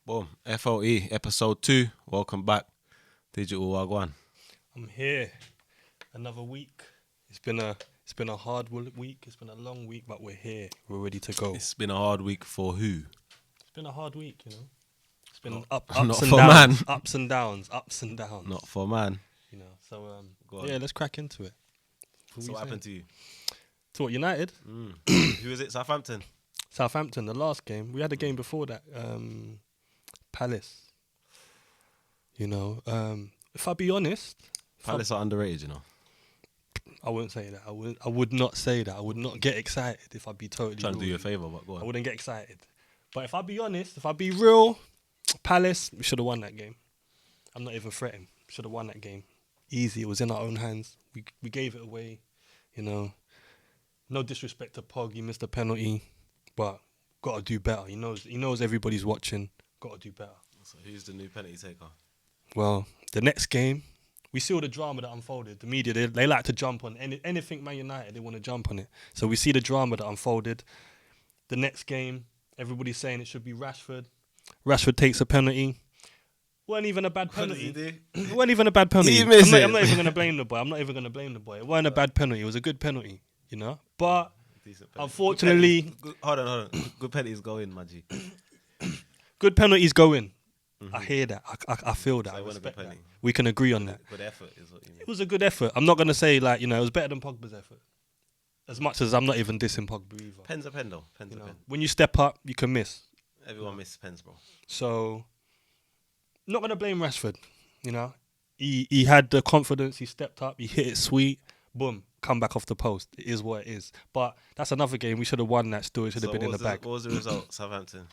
Boom. FOE episode 2. Welcome back. Digital Wagwan. I'm here. Another week. It's been a hard week. It's been a long week, but we're here. We're ready to go. It's been a hard week for who? It's been a hard week, you know. It's been Not ups and for downs, man. ups and downs, ups and downs. Not for man. You know. So Go yeah, on. let's crack into it. So what happened to you? To what, United? Who is it? Southampton. Southampton, the last game. We had a game before that. Palace. You know, if I be honest, Palace are underrated, you know. I wouldn't say that. I would not say that. I would not get excited if I'd be totally Trying to do real you a with you. favour, but go I on. wouldn't get excited. But if I be honest, if I be real, Palace, we should have won that game. I'm not even fretting. Should have won that game. Easy. It was in our own hands. We gave it away. You know, no disrespect to Pog. He missed a penalty, but got to do better. He knows everybody's watching. Got to do better. So who's the new penalty taker? Well, the next game, we see all the drama that unfolded. The media, they like to jump on anything Man United. They want to jump on it. So we see the drama that unfolded. The next game, everybody's saying it should be Rashford. Rashford takes a penalty. Weren't even a bad penalty. What did he do? It weren't even a bad penalty. He missed it. I'm not even going to blame the boy. It weren't a bad penalty. It was a good penalty, you know. But Decent penalty. unfortunately, Hold on. Good penalties go in, Maggie. good penalties go in. I hear that. I feel that. So I it wasn't a good respect that. penalty. We can agree on that. Good effort is what you mean. It was a good effort. I'm not going to say, like, you know, it was better than Pogba's effort. As much as I'm not even dissing Pogba either. Pen's a pen, though. Pen's You a know, pen. when you step up, you can miss. Everyone misses pens, bro. So, not going to blame Rashford, you know. He had the confidence. He stepped up. He hit it sweet. Boom. Come back off the post. It is what it is. But that's another game. We should have won that still. It should have been in the bag. What was the result, Southampton?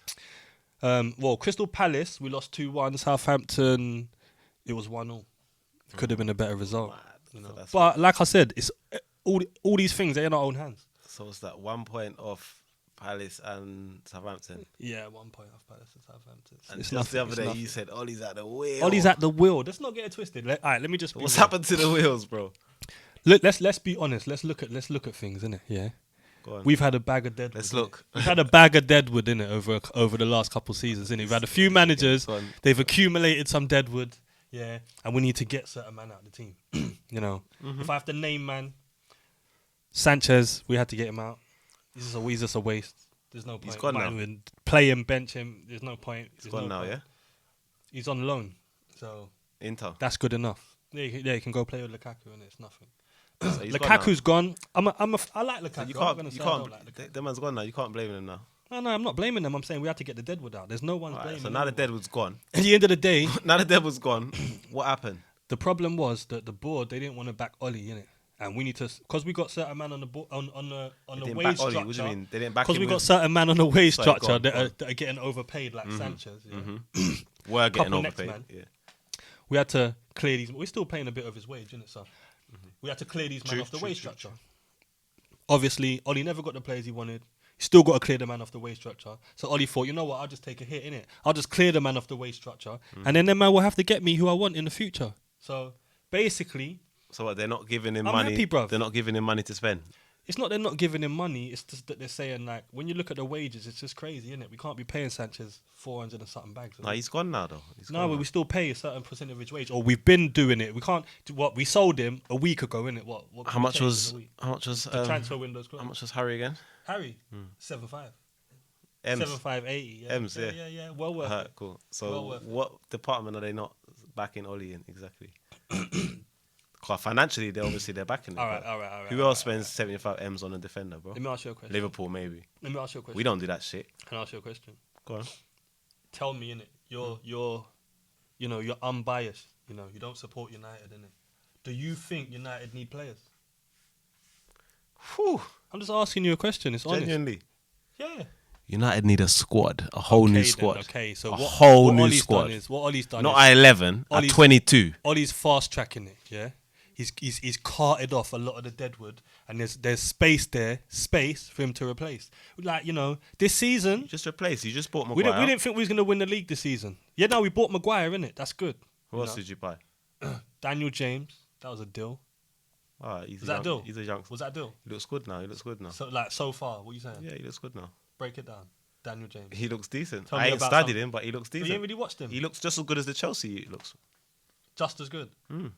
Well, Crystal Palace, we lost 2-1. Southampton, it was 1-0. Could have been a better result. Mad. You know. So that's But like I said, it's all these things, they're in our own hands. So it's that 1 point off Palace and Southampton. Yeah, 1 point off Palace and Southampton. And It's just the nothing, other it's day you nothing. said Ollie's at the wheel. Ollie's at the wheel. Let's not get it twisted. All right, let me just. What's happened to the wheels, bro? Look, let's be honest. Let's look at things, innit? Yeah. Go on. We've had a bag of deadwood. Let's innit? look. We've had a bag of deadwood in it over the last couple of seasons, innit? We've had a few managers. Go on. They've accumulated some deadwood. Yeah, and we need to get certain man out of the team. You know, if I have to name man, Sanchez, we had to get him out. He's just a waste. There's no point. He's gone Might now. even play him, bench him. There's no point. He's gone now, yeah? He's on loan, so Inter. that's good enough. Yeah, you can go play with Lukaku, and it's nothing. So he's Lukaku's gone. I like Lukaku. So you I'm not gonna can't, say I don't like Lukaku. the man's gone now. You can't blame him now. No, I'm not blaming them. I'm saying we had to get the deadwood out. There's no one's Alright, blaming. so now the anyone. deadwood's gone. At the end of the day, Now the deadwood's gone. What happened? the problem was that the board, they didn't want to back Ollie, innit? And we need to, because we got certain man on the on the They didn't wage back Ollie. structure. What do you mean? They didn't back Because him we got with- certain man on the wage Sorry, structure go on, that, go on. that are getting overpaid, like Sanchez. Yeah. Were getting couple next overpaid. man. Yeah. We had to clear these. We're still paying a bit of his wage, innit? So we had to clear these men True, off the true, wage true, structure. Obviously, Ollie never got the players he wanted. He still got to clear the man off the wage structure. So Ollie thought, you know what? I'll just take a hit, innit? I'll just clear the man off the wage structure, and then man will have to get me who I want in the future. So basically, So what? They're not giving him I'm money. happy, bruv. They're not giving him money to spend. it's not they're not giving him money. It's just that they're saying, like, when you look at the wages, it's just crazy, innit? We can't be paying Sanchez 400 and something bags. No, he's gone now though. He's No, gone but now. we still pay a certain percent of his wage, or we've been doing it. We can't do what we sold him a week ago, innit? What How can we much change was? in a week? How much was? The transfer window's How closed. much was Harry again? Harry, 7.5. M's. 7.580. Yeah. M's, yeah. Yeah. Well worth Alright, it. cool. So Well worth it. what department are they not backing Ollie in exactly? 'Cause financially, they're backing it. All right. but Who else spends 75 M's on a defender, bro? Let me ask you a question. Liverpool maybe. Let me ask you a question. We don't do that shit. Can I ask you a question? Go on. Tell me, innit? You're unbiased. You know, you don't support United, innit? Do you think United need players? Whew. I'm just asking you a question. It's honest. Genuinely. Yeah. United need a squad, a whole new Okay, squad. Then, okay, so A what whole new Ollie's squad. Done is, what Ollie's done Not is at 11, at Ollie's- 22. Ollie's fast tracking it. Yeah, he's carted off a lot of the deadwood, and there's space for him to replace. Like, you know, this season Just replace. You just bought we Maguire. didn't think we was gonna win the league this season. Yeah, no, we bought Maguire, innit? That's good. Who you else know. did you buy? Daniel James, that was a deal. He's Was that a deal? He's a youngster. Was that a deal? He looks good now. So far, what you saying? Yeah, he looks good now. Break it down. Daniel James? He looks decent. Tell I me ain't about studied some- him, but he looks You decent. ain't really watched him. He looks just as good as the Chelsea. He looks. Just as good. Mm.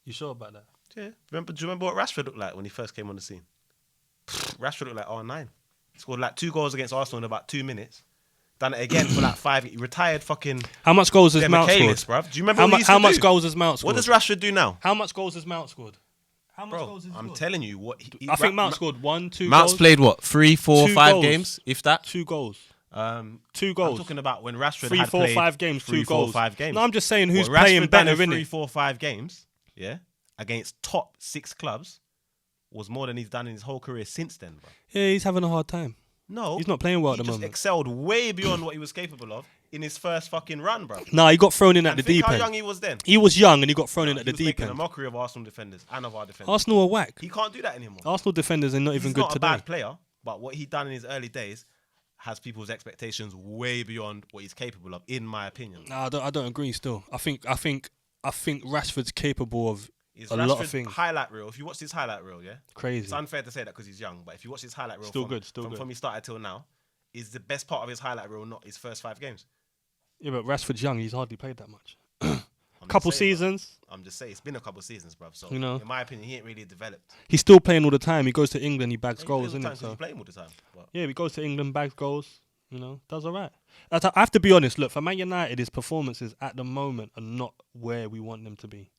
You sure about that? Yeah. Do you remember what Rashford looked like when he first came on the scene? Rashford looked like R9. He scored like 2 goals against Arsenal in about 2 minutes. Done it again for like 5. He retired fucking. How much goals has Mount scored? Bruv. Do you remember what he used to how much do? goals has Mount scored? What does Rashford do now? How much goals has Mount scored? How much Bro, goals has he I'm scored? telling you what. I think Mount scored 1, 2 Mount's goals. played what? 3, 4, 2 5 goals. games, if that. 2 goals. 2 I'm goals. talking about when Rashford 3, had 4, played 5 games, 3, 2 4, goals. 5 games. No, I'm just saying who's What playing Rashford better, done in 3, innit? 4, 5 games, yeah, against top 6 clubs, was more than he's done in his whole career since then, bro. Yeah, he's having a hard time. No, He's not playing well at he the just moment. excelled way beyond what he was capable of in his first fucking run, bro. Nah, he got thrown in at the Think deep how end. young he was then. He was young and he got thrown in He at the was deep making a end. mockery of Arsenal defenders and of our defenders. Arsenal are whack. He can't do that anymore. Arsenal defenders are not even He's good not a today. bad player, but what he done in his early days has people's expectations way beyond what he's capable of, in my opinion. Nah, I don't agree. Still, I think Rashford's capable of Is a lot of Rashford's things. highlight reel? If you watch his highlight reel, yeah, Crazy. it's unfair to say that because he's young, but if you watch his highlight reel, Still good. from he started till now, is the best part of his highlight reel not his first 5 games? Yeah, but Rashford's young. He's hardly played that much. I'm Couple just saying, seasons. bruv. I'm just saying it's been a couple seasons, bruv. So You know. in my opinion, he ain't really developed. He's still playing all the time. He goes to England. He bags He goals, plays all isn't the it? time 'cause So he's playing all the time. But yeah, he goes to England, bags goals. You know, does all right. I have to be honest. Look, for Man United, his performances at the moment are not where we want them to be.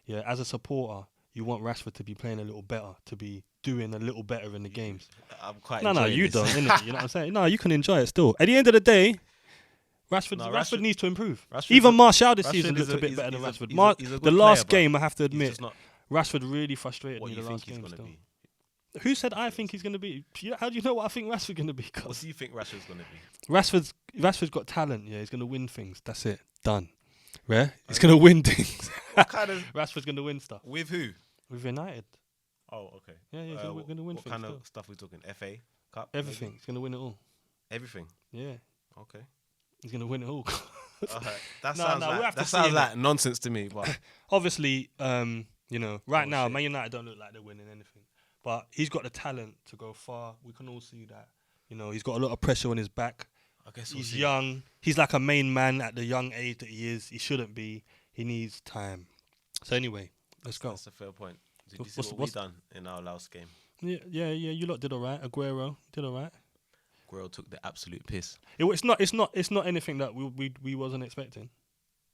Yeah, as a supporter, you want Rashford to be playing a little better, to be doing a little better in the games. I'm quite. No, enjoying you this. don't, innit? You know what I'm saying? No, you can enjoy it still. At the end of the day, Rashford needs to improve. Rashford's Even a- Martial this Rashford season is looked a bit he's- better than he's a- Rashford. he's a- he's a good The last player, game, I have to He's admit, just not Rashford really frustrated what me you the think last he's game gonna still. be. Who said I think he's going to be? How do you know what I think Rashford's going to be? What do you think Rashford's gonna be? Rashford's got talent. Yeah, he's going to win things. That's it. Done. Yeah, he's going to win things. What kind of Rashford's going to win stuff with who? with United. Oh, okay. Yeah, he's going to win What things. kind still. of stuff we talking? FA Cup? Everything. maybe? He's going to win it all. Everything. Yeah, Okay. he's going to win it all. That No, sounds no, we'll like have to that see, sounds innit? like nonsense to me. But Obviously, you know, right now, shit. Man United don't look like they're winning anything. But he's got the talent to go far. We can all see that. You know, he's got a lot of pressure on his back. I guess He's young. He's like a main man at the young age that he is. He shouldn't be. He needs time. So anyway, let's go. That's a fair point. Did you see What's- what we what's- done in our last game? Yeah. You lot did all right. Aguero did all right. Aguero took the absolute piss. It's not anything that we wasn't expecting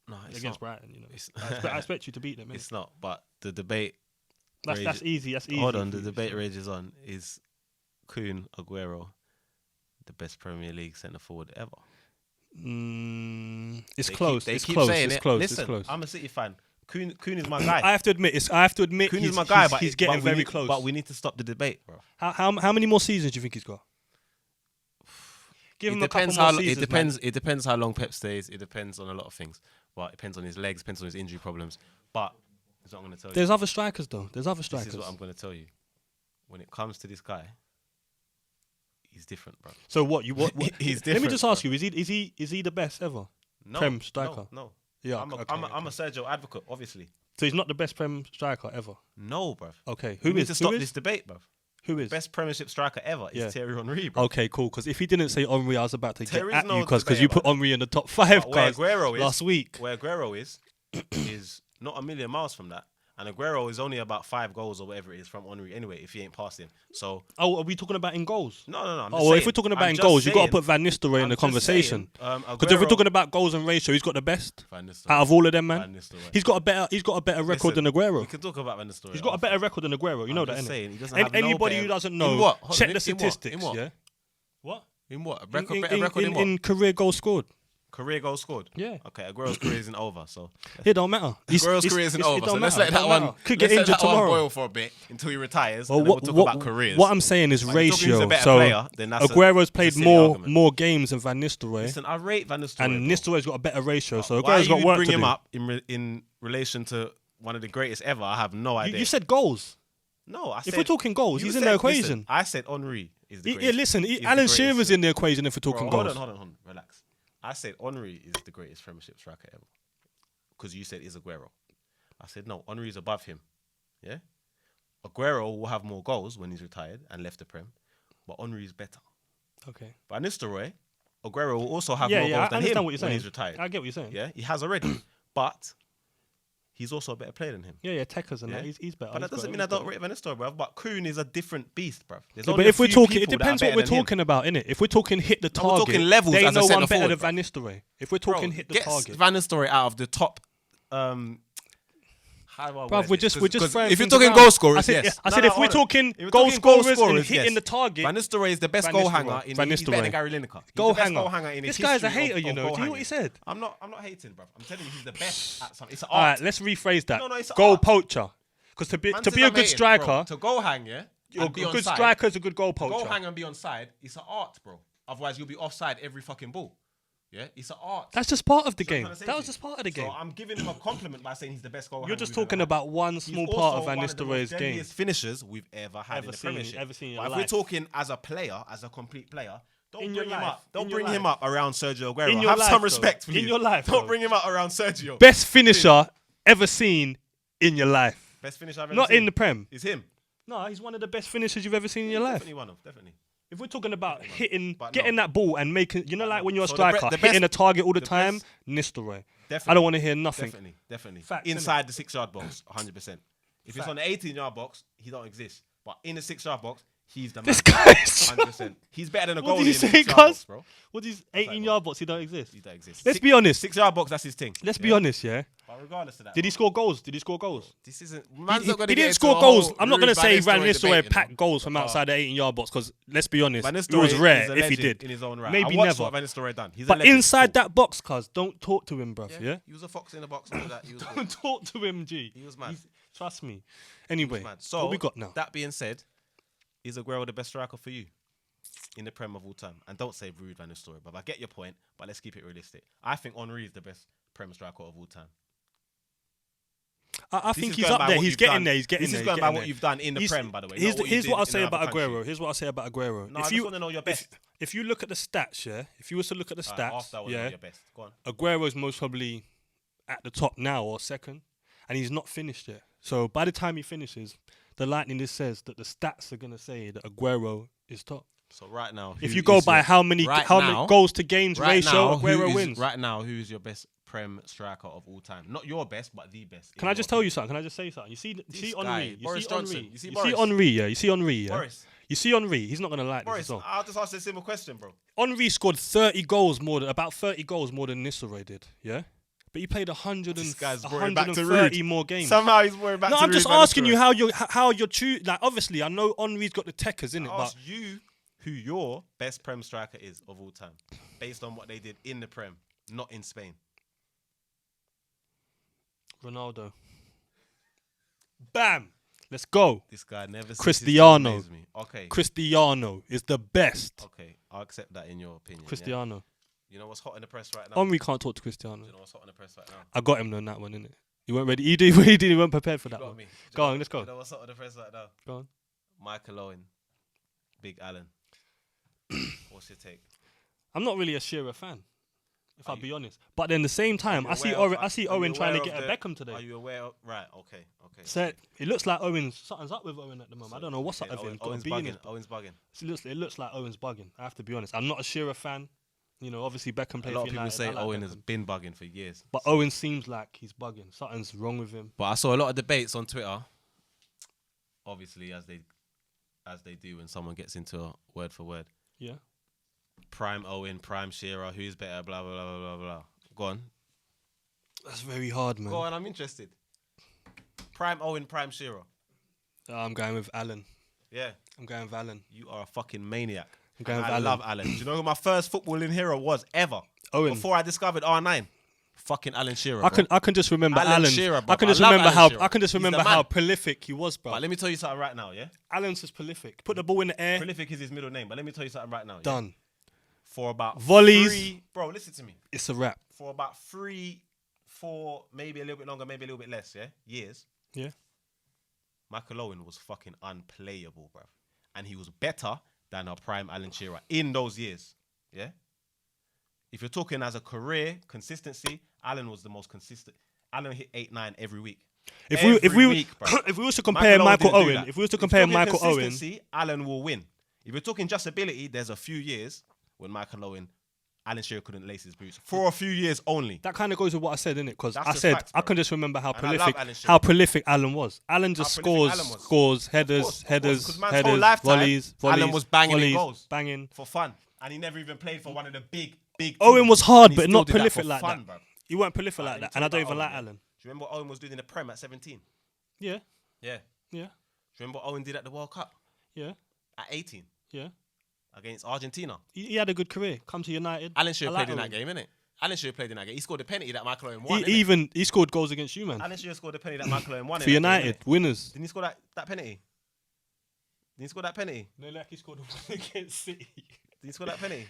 No, it's against not. Brighton. You know, It's, I expect you to beat them. innit? it's not. But the debate. That's rages- easy. That's easy. Hold on, for the you, debate so. rages on. Is Kun Aguero the best Premier League centre forward ever? It's They close. They It's keep close. saying It's it. close. Listen, It's close. I'm a City fan. Kun is my guy. I have to admit. Kun he's, is my guy, but he's getting but we very need- close. But we need to stop the debate, bro. How many more seasons do you think he's got? Give him a couple more seasons. It depends how long Pep stays. It depends on a lot of things. Well, it depends on his legs. Depends on his injury problems. But that's what I'm going to tell There's you. other strikers though. There's other This strikers. is what I'm going to tell you. When it comes to this guy, he's different, bro. So what? What He's Let me different, just ask you: Is he the best ever? No, Prem striker. No. Yeah. I'm a Sergio advocate, obviously. So he's not the best Prem striker ever. No, bro. Okay. We Who need is? to stop Who this is? debate, bro. Who is? Best Premiership striker ever Yeah. is Thierry Henry, bro. Okay, cool. Because if he didn't say Henry, I was about to get Terry's at no you because debate you put about Henry in the top 5 But where guys Aguero is last week. Where Aguero is not a million miles from that. And Aguero is only about 5 goals or whatever it is from Henry anyway, if he ain't passed him. So Oh, are we talking about in goals? no. I'm Oh, just well, if saying. we're talking about I'm in just goals, you got to saying- put Van Nistelrooy in I'm the just conversation. saying, Because if we're Aguero- talking about goals and ratio, he's got the best Van Nistelrooy. out of all of them, man. Van Nistelrooy. He's got a better record Listen, than Aguero. We can talk about Van Nistelrooy. He's got a better record than Aguero. You know I'm that, just innit? saying, he doesn't And have no anybody better- who doesn't In know, what? Hold check on, the in what? statistics. In what? Yeah. What? In what? In, Better in, record in what? in career goals scored. Career goals scored. Yeah. Okay, Aguero's career isn't over, so It don't matter. Aguero's career isn't over, so let's let that one. Could get let's let injured that one tomorrow. boil for a bit. until he retires, Well, and then we'll talk about careers. what I'm saying is Like, if you're talking who's ratio. a better So player, then that's Aguero's a played silly more argument. games than Van Nistelrooy, Listen, I rate Van Nistelrooy. and bro. Nistelrooy's got a better ratio. So Why Aguero's got you work bring to him do. up in relation to one of the greatest ever? I have no idea. You said goals. no. I said, If we're talking goals, you he's in said- the equation. listen, I said Henry is the Yeah, greatest. listen, is the Alan greatest. Shearer's in the equation if we're Bro, talking hold goals. on, relax. I said Henry is the greatest Premiership striker ever because you said is Aguero. I said no, Henry is above him. Yeah, Aguero will have more goals when he's retired and left the Prem, but Henry is better. Okay. Van Nistelrooy, Aguero will also have Yeah, more yeah. goals I than understand him what you're when saying. he's retired. I get what you're saying. Yeah, he has already. But he's also a better player than him. Yeah, Techers and Yeah. that. He's better. But that He's doesn't got mean it, I don't he's got it. rate Van Nistelrooy, bruv. But Kuhn is a different beast, bruv. There's Yeah, only but a if we're few talking, it people that are depends what better we're than him. talking about, innit? If we're talking hit the No, we're target, talking levels there ain't as a no one centre better forward, than bro. Van Nistelrooy. If we're talking hit the Get target, Van Nistelrooy out of the top. bruv, we're just throwing if you're things talking around. goal scorers, I said, yes. I said No, if we're hold on. talking If we're goal talking goal scorers and scorers, hitting yes. the target, Van Nistelrooy is the best Van goal Nistelrooy. hanger. Van He's better Nistelrooy. than Gary Lineker. He's goal the best hanger. goal hanger in This his guy's a history hater, you of know. goal Do you know what he hanging. said? I'm not hating, bruv. I'm telling you, he's the best at something. It's an All right, art. let's rephrase that. No, it's Goal art. poacher. Because to be Man a says good I'm hating, striker, bro. To goal hang, yeah, a and be good onside. striker is a good goal To goal poacher. hang and be onside, it's an art, bro. Otherwise, you'll be offside every fucking ball. Yeah, it's an art. That's just part of the That's what I'm game. trying to say That to was you. just part of the game. So I'm giving him a compliment by saying he's the best goal hanger. You're just we've ever talking had. about one He's small also part of Van one of the most Nistelrooy's game. deadliest finishers we've ever had in the Premiership. ever seen in your But if life. we're talking as a player, as a complete player, don't In bring your him life. up. Don't In your bring him life. up around Sergio Aguero. In your Have life, some though. respect, In please. your life, Don't though. bring him up around Sergio. Best finisher ever seen in your life. Best finisher I've ever Not seen. in the Prem. It's him. No, he's one of the best finishers you've ever seen in your life. Definitely one of. Definitely. If we're talking about hitting, But getting no. that ball and making, you know, like when you're a So striker, the hitting best- a target all the the time, best- Nistelrooy. Definitely. I don't want to hear nothing. Definitely. Facts, Inside the 6-yard box, 100%. If it's Facts. on the 18-yard box, he don't exist. But in the 6-yard box, he's the man. This guy's. 100%. He's better than a What goalie did you in the say, 6-yard box, cuz? bro. What is like, 18-yard box? He don't exist. He don't exist. Let's be honest. 6-yard box, that's his thing. Let's be honest, yeah. But regardless of that, Did he score goals? Did he score goals? this isn't. Man's not gonna He get didn't into score a goals. whole I'm not going to Ruud say Van debate, Nistelrooy you know. packed goals from outside the 18-yard box because, let's be honest, Van it Nistelrooy was is rare a if he legend did. in his own right. Maybe I watched never. what Van Nistelrooy done. He's a But legend. inside Cool. that box, cuz, don't talk to him, bruv, yeah? He was a fox in the box. And all that. He was good. Don't talk to him, G. He was mad. Trust me. Anyway, Man. So what we got now? That being said, is Aguero the best striker for you in the Prem of all time? And don't say Ruud Van Nistelrooy, but I get your point. But let's keep it realistic. I think Henry is the best Prem striker of all time. I This think is he's going up by there. what He's you've getting done. there. He's getting This there. is he's going by getting what there. you've done in the Prem, by the way. Here's, not what you here's did what I in say another about country. Aguero. Here's what I say about Aguero. No, I just want to know your best. If you look at the stats, yeah. If you was to look at the Alright, stats, after I want to know yeah. your best. Go on. Aguero's most probably at the top now or second, and he's not finished yet. So by the time he finishes, the Lightning just says that the stats are gonna say that Aguero is top. So right now, If who you go is by your- how many right how now- many goals to games Right ratio, now, Aguero wins. Right now, who's your best Prem striker of all time? Not your best, but the best. Can I just tell you something? Can I just say something? You see This Henry. guy, You Boris see Johnson. Henry. You see You Boris. see Henry. Yeah. You see Henry. Yeah. Boris? You see Henry. He's not gonna like Boris, this. As well. I'll just ask a simple question, bro. Henry scored 30 goals more than about 30 goals more than Nistelrooy did. Yeah. But he played This guy's brought it back to 130 Ruud. more games. Somehow he's worried back No, to I'm just Ruud Van asking Nistelrooy. you how you're like. Obviously, I know Henry's got the techers in it, I but asked you who your best Prem striker is of all time, based on what they did in the Prem, not in Spain. Ronaldo. Bam. Let's go. This guy never ceases to Cristiano. amaze me. Okay, Cristiano is the best. okay, I'll accept that in your opinion. yeah? Cristiano. You know what's hot in the press right now? Henry can't talk to Cristiano. You know what's hot in the press right now? I got him on that one, innit? You weren't ready. You weren't prepared for that Got one. me. Do Go you on, know- let's go. You know what's hot in the press right now? Go on. Michael Owen, Big Alan. What's your take? I'm not really a Shearer fan, if Are I'll you- be honest. But then the same time, you I see aware of- I see are you Owen trying to aware get of a Beckham today. Are you aware of? Right, okay. So it looks like something's up with Owen at the moment. I don't know what's up Okay, with him. Owen's Got a bee in bugging. his- Owen's bugging. It looks like Owen's bugging. I have to be honest. I'm not a Shearer fan. You know, obviously Beckham A played lot for of people United. say I like Owen has Beckham. been bugging for years. But Owen seems like he's bugging. Something's wrong with him. But I saw a lot of debates on Twitter. Obviously, as they do when someone gets into a word for word. Yeah. Prime Owen, Prime Shearer, who's better, blah, blah, blah, blah, blah. Go on. That's very hard, man. Go on, I'm interested. Prime Owen, Prime Shearer. I'm going with Alan. Yeah. I'm going with Alan. You are a fucking maniac. I'm going And with I Alan. love Alan. Do you know who my first footballing hero was ever? Owen. Before I discovered R9. Fucking Alan Shearer. I can just remember Alan Alan. Shearer, I bro. can just I love remember Alan how Shearer. I can just He's remember the how man. prolific he was, bro. But let me tell you something right now, yeah? Alan's just prolific. Put the ball in the air. Prolific is his middle name, but let me tell you something right now. Yeah? Done. For about Volleys. Bro, listen to me. It's a wrap. For about 3, 4, maybe a little bit longer, maybe a little bit less, yeah? Years. Yeah. Michael Owen was fucking unplayable, bruv. And he was better than our prime Alan Shearer in those years. Yeah? If you're talking as a career consistency, Alan was the most consistent. Alan hit 8, 9 every week. If Every we week, bruv. if we was to compare Michael didn't do Owen, that. if we was to If compare you're talking Michael Owen, consistency, Alan will win. If you're talking just ability, there's a few years when Michael Owen, Alan Shearer couldn't lace his boots for a few years only. That kind of goes with what I said, innit? Because That's I the said facts, I bro. can just remember how And I love Alan Shearer. prolific Alan was. Alan just prolific Alan was. scores, Of headers, course, headers, 'cause man's whole headers, lifetime, volleys. Alan was banging in volleys, goals. banging. For fun, and he never even played for one of the big. Owen teams. was hard, And he but still not did that prolific for like fun, that. bruv. He weren't prolific like Let me that, tell and I you don't about even like Owen, Alan. Do you remember what Owen was doing in the Prem at 17? Yeah, Yeah. Do yeah, you remember what Owen did at the World Cup yeah, at 18 yeah. against Argentina? He had a good career. Come to United. Alan Shearer I like played in that Owen. game, innit? Alan Shearer played in that game. He scored a penalty that Michael Owen won. He scored goals against you, man. Alan Shearer scored a penalty that Michael Owen won. For in that game, United, innit? winners. Didn't he score that penalty? Didn't he score that penalty? No, like he scored against City. Did he score that penalty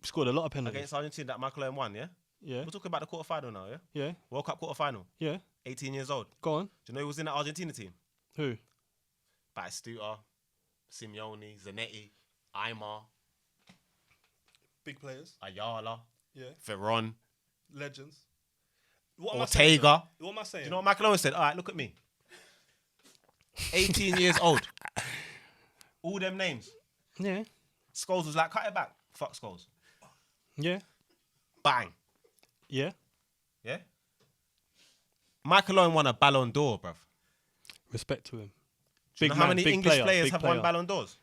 Scored a lot of penalties. against Argentina that Michael Owen won? Yeah. Yeah, We're talking about the quarterfinal now. Yeah. yeah, World Cup quarterfinal. yeah. 18 years old. Go on. Do you know who was in the Argentina team? Who? Batistuta, Simeone, Zanetti, Aymar, Big players. Ayala, Yeah. Ferron, Legends. Ortega. What am I saying? Do you know what Michael Owen said? All right, look at me. 18 years old. All them names. Yeah, Scholes was like, cut it back. Fuck Scholes. yeah, Bang. yeah. Yeah? Michael Owen won a Ballon d'Or, bruv. Respect to him. Do you know how many English players have won Ballon d'Ors?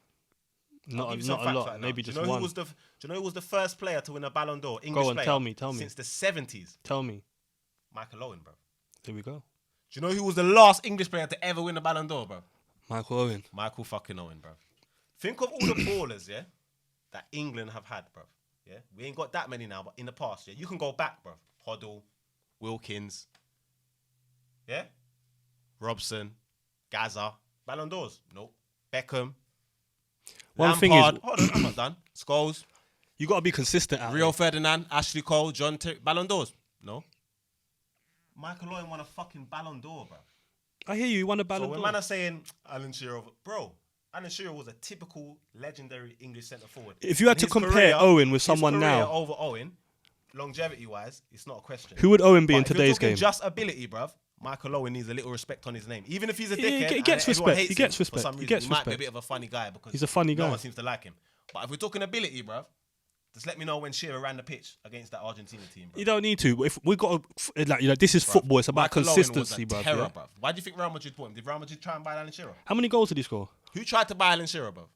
I'll Not give you some a facts lot. right now. Maybe Do you just know one. who was the? Do you know who was the first player to win a Ballon d'Or? English on, player. tell me. Since the 70s. Tell me. Michael Owen, bro. There we go. Do you know who was the last English player to ever win a Ballon d'Or, bro? Michael Owen. Michael fucking Owen, bro. Think of all the ballers, yeah, that England have had, bro. Yeah, we ain't got that many now, but in the past, yeah, you can go back, bro. Hoddle, Wilkins, yeah, Robson, Gaza, Ballon d'Ors, nope. Beckham, One Lampard. thing is, Hold on, I'm not done. Scholes, you got to be consistent. Out Rio there. Ferdinand, Ashley Cole, John Terry, Ballon d'Ors. no. Michael Owen won a fucking Ballon d'Or, bro. I hear you. You won a So Ballon when d'Or. man are saying Alan Shearer, bro, Alan Shearer was a typical legendary English centre forward. If you had And to his compare career- Owen with his someone career now, over Owen, longevity wise, it's not a question. who would Owen be But in if you're today's talking game? just ability, bruv, Michael Owen needs a little respect on his name. Even if he's a Yeah, dickhead, he gets and everyone respect. hates He gets him respect. For some He reason, gets he might be a respect. bit of a funny guy because He's a funny no guy. one seems to like him. But if we're talking ability, bruv, just let me know when Shearer ran the pitch against that Argentina team, bruv. You don't need to. If we got this is football. It's about Michael Owen consistency, was a bro. terror, Yeah? bruv. Why do you think Real Madrid bought him? Did Real Madrid try and buy Alan Shearer? How many goals did he score? Who tried to buy Alan Shearer, bruv?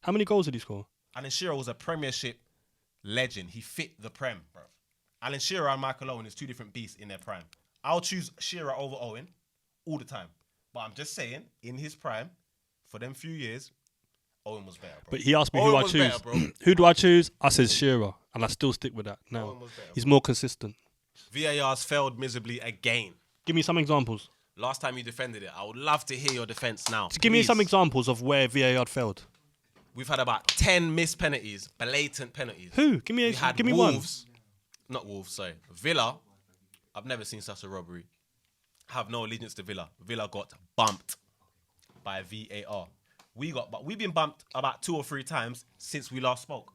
How many goals did he score? Alan Shearer was a Premiership legend. He fit the Prem, bruv. Alan Shearer and Michael Owen is two different beasts in their prime. I'll choose Shearer over Owen all the time. But I'm just saying, in his prime, for them few years, Owen was better, bro. But he asked me Owen who I was choose. better, bro. Who do I choose? I said Shearer, and I still stick with that. Owen No, was better, he's more consistent. VAR's failed miserably again. Give me some examples. Last time you defended it, I would love to hear your defense now. Just give me Please. some examples of where VAR failed. We've had about 10 missed penalties, blatant penalties. Who? Give We had me one. Wolves, not Wolves, sorry. Villa, I've never seen such a robbery. Have no allegiance to Villa. Villa got bumped by VAR. We've been bumped about 2 or 3 times since we last spoke.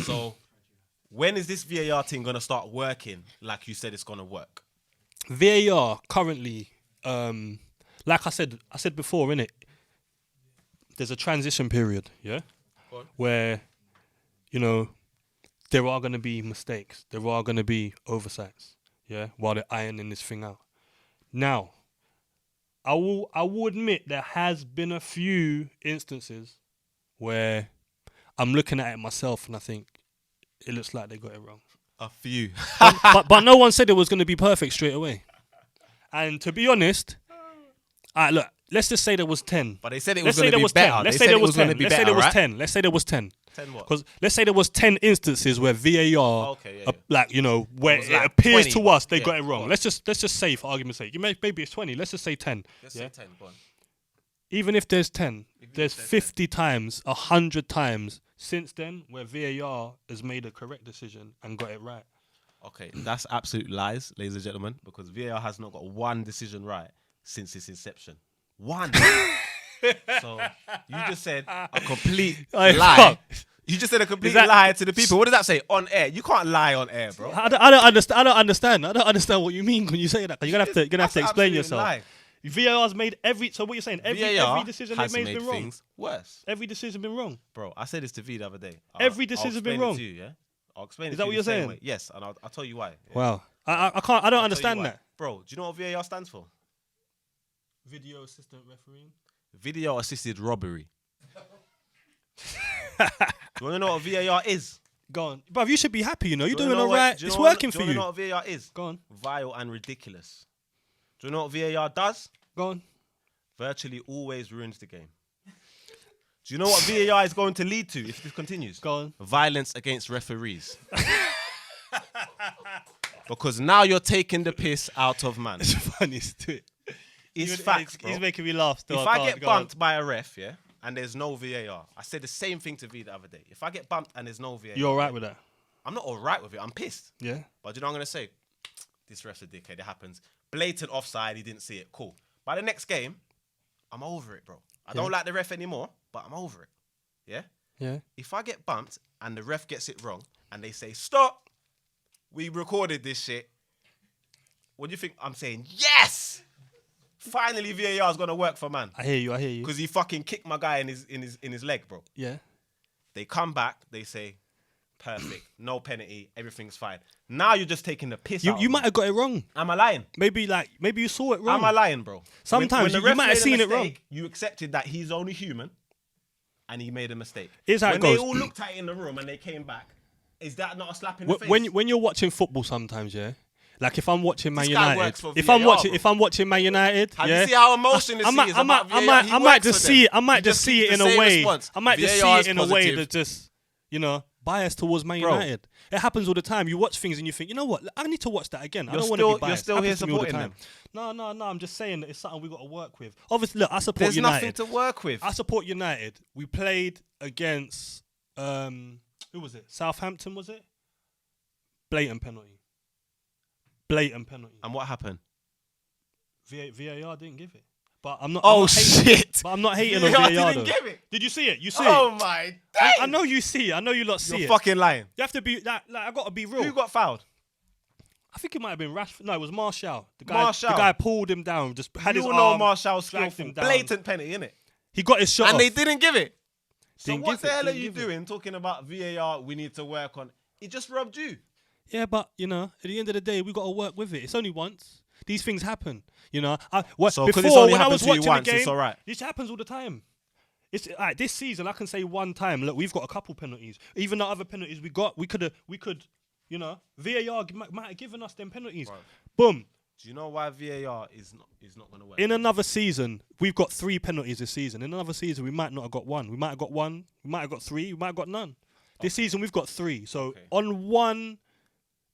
So, when is this VAR thing gonna start working like you said it's gonna work? VAR currently, like I said before, innit? There's a transition period, yeah, Go on. where, there are going to be mistakes, there are going to be oversights, yeah, while they're ironing this thing out. Now, I will admit there has been a few instances where I'm looking at it myself and I think it looks like they got it wrong. A few. but no one said it was going to be perfect straight away. And to be honest, look, let's just say there was 10. But they said it Let's was going say to there be was better. 10. Let's They say said there it was was going 10. to be Let's say better, there was right? 10. Let's say there was 10. 10 what? Because let's say there was 10 instances where VAR, Okay, yeah, where was it like appears 20, to us they yeah, got it wrong. go on. Let's just say, for argument's sake, maybe it's 20. Let's just say 10. Let's yeah? say 10, go on. Even if there's 10, there's there's 50 times, 100 times since then where VAR has made a correct decision and got it right. Okay, that's absolute lies, ladies and gentlemen, because VAR has not got one decision right since its inception. One. So you just said a complete Hey, lie. fuck. You just said a complete that- lie to the people. What does that say? On air. You can't lie on air, bro. I don't understand. I don't understand what you mean when you say that. You're gonna have to That's explain absolute yourself. lie. VAR's made every. So what you're saying? Every decision they've has made made has been wrong. things worse. Every decision been wrong. Bro, I said this to V the other day. Every decision's I'll been explain wrong. it to you, yeah? I'll explain it Is to that you what you're the same saying? way. Yes, and I'll tell you why. Yeah. Wow. I can't. I don't understand that. Bro, do you know what VAR stands for? Video assistant refereeing. Video assisted robbery. Do you want to know what VAR is? Go on, bruv. You should be happy. You know, you're Do you doing know all what- right. do you It's know what- working for Do you you. know what VAR is? Go on. Vile and ridiculous. Do you know what VAR does? Go on. Virtually always ruins the game. Do you know what VAR is going to lead to if this continues? Go on. Violence against referees. Because now you're taking the piss out of man. It's funny to it. It's facts, bro. He's making me laugh. Still. If I get bumped by a ref, yeah, and there's no VAR, I said the same thing to V the other day. If I get bumped and there's no VAR, You're all right with that? I'm not all right with it. I'm pissed. Yeah. But you know what I'm going to say? This ref's a dickhead. It happens. Blatant offside. He didn't see it. Cool. By the next game, I'm over it, bro. I don't like the ref anymore, but I'm over it. Yeah? Yeah. If I get bumped and the ref gets it wrong and they say, stop, we recorded this shit, what do you think I'm saying? Yes! Finally, VAR is going to work for man. I hear you. I hear you. Because he fucking kicked my guy in his leg, bro. Yeah. They come back, they say, perfect, no penalty, everything's fine. Now you're just taking the piss out. You might have got it wrong. Am I lying? Maybe you saw it wrong. Am I lying, bro? Sometimes the you ref might have made a seen it mistake, wrong. You accepted that he's only human, and he made a mistake. Here's how it when goes. they all looked at it in the room and they came back, is that not a slap in the face? When you're watching football, sometimes, yeah. Like if I'm watching Man This guy United, works for if VAR, I'm watching Man United, Have yeah. you see how emotional I might, is I might, about I VAR? might, He I might works just for see them. it. I might He just see it gives in the a same way. response. I might just see VAR it is in a way positive. that just, you know, biased towards Man Bro. United. It happens all the time. You watch things and you think, you know what? I need to watch that again. I You're don't want to still- be biased. you're still here Happens to me all the supporting time. them. No. I'm just saying that it's something we got to work with. Obviously, look, I support There's United. nothing to work with. I support United. We played against who was it? Southampton, was it? Blatant penalty. And what happened? VAR didn't give it. But I'm not. Oh, I'm not hating, shit. But I'm not hating on VAR VAR. didn't though. give it. Did you see it? You see Oh it? my I days. know you see it. I know you lot see You're it. fucking lying. You have to be like I got to be real. Who got fouled? I think it might have been Rashford. No, it was Martial. The Martial. guy pulled him down. Just had You his know arm. Martial's dragged skillful. him down. Blatant penalty, innit? He got his shot And off. they didn't give it. So Didn't what give the it, hell are didn't you give it. doing talking about VAR we need to work on? It just robbed you. Yeah, but you know, at the end of the day, we got to work with it. It's only once. These things happen. You know, So 'cause before it's only when I happened was to you watching once, the game, it's all right. this happens all the time. It's like this season. I can say one time. Look, we've got a couple penalties. Even the other penalties we got, we could. You know, VAR might have given us them penalties. Right. Boom. Do you know why VAR is not going to work? In another season, we've got 3 penalties this season. In another season, we might not have got 1. We might have got 1. We might have got 3. We might have got none. This season, we've got 3. So Okay. on one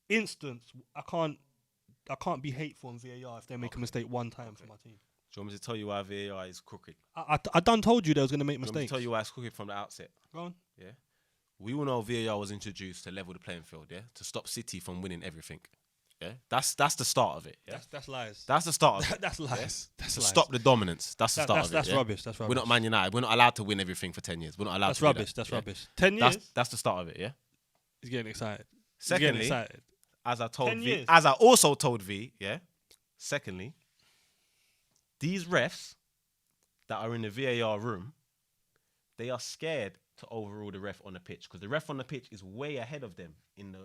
instance, I can't be hateful on VAR if they make a mistake one time for my team. Do you want me to tell you why VAR is crooked? I done told you they was going to make Do you want me to mistakes. tell you why it's crooked from the outset? Go on. Yeah. We all know VAR was introduced to level the playing field, yeah? To stop City from winning everything. Yeah? That's the start of it. Yeah? That's lies. That's the start of it. That's lies. Yeah? That's To lies. stop the dominance. That's the start of it. That's yeah? rubbish. That's rubbish. We're not Man United. We're not allowed to win everything for 10 years. We're not allowed That's to do rubbish. that, That's yeah? rubbish. 10 years. That's the start of it, yeah? He's getting excited. He's getting Secondly, excited. as I told 10 V, years. as I also told V, yeah. Secondly, these refs that are in the VAR room, they are scared to overrule the ref on the pitch because the ref on the pitch is way ahead of them in the.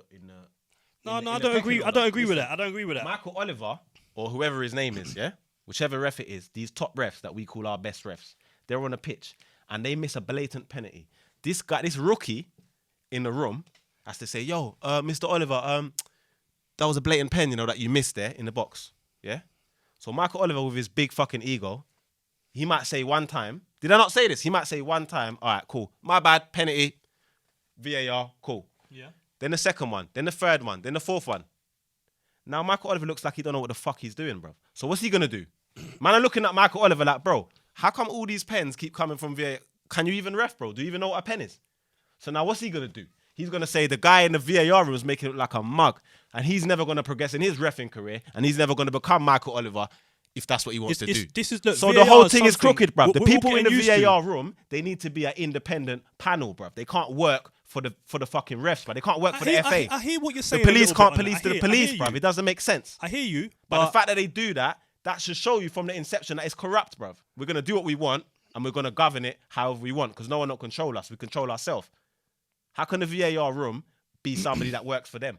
No, in I the don't agree. pecking I don't order. agree with Listen, that. I don't agree with that. Michael Oliver or whoever his name is, yeah, whichever ref it is, these top refs that we call our best refs, they're on the pitch and they miss a blatant penalty. This guy, this rookie in the room has to say, "Yo, Mr. Oliver, that was a blatant pen, you know, that you missed there in the box." Yeah. So Michael Oliver with his big fucking ego, he might say one time. Did I not say this? He might say one time. All right, cool. My bad. Penalty. VAR. Cool. Yeah. Then the second one. Then the third one. Then the fourth one. Now Michael Oliver looks like he don't know what the fuck he's doing, bro. So what's he gonna do? Man, I'm looking at Michael Oliver like, bro, how come all these pens keep coming from VAR? Can you even ref, bro? Do you even know what a pen is? So now what's he gonna do? He's gonna say the guy in the VAR room is making it look like a mug, and he's never gonna progress in his reffing career, and he's never gonna become Michael Oliver if that's what he wants to do. This is, look, So VAR the whole is thing is something crooked, bruv. The we're people in the getting used to. VAR room, they need to be an independent panel, bruv. They can't work for the fucking refs, bruv. They can't work for the FA. I hear what you're the saying. police a can't little bit police on to that. the police, I hear bruv. you. It doesn't make sense. I hear you, But the fact that they do that, that should show you from the inception that it's corrupt, bruv. We're going to do what we want and we're going to govern it however we want because no one will control us. We control ourselves. How can the VAR room be somebody that works for them?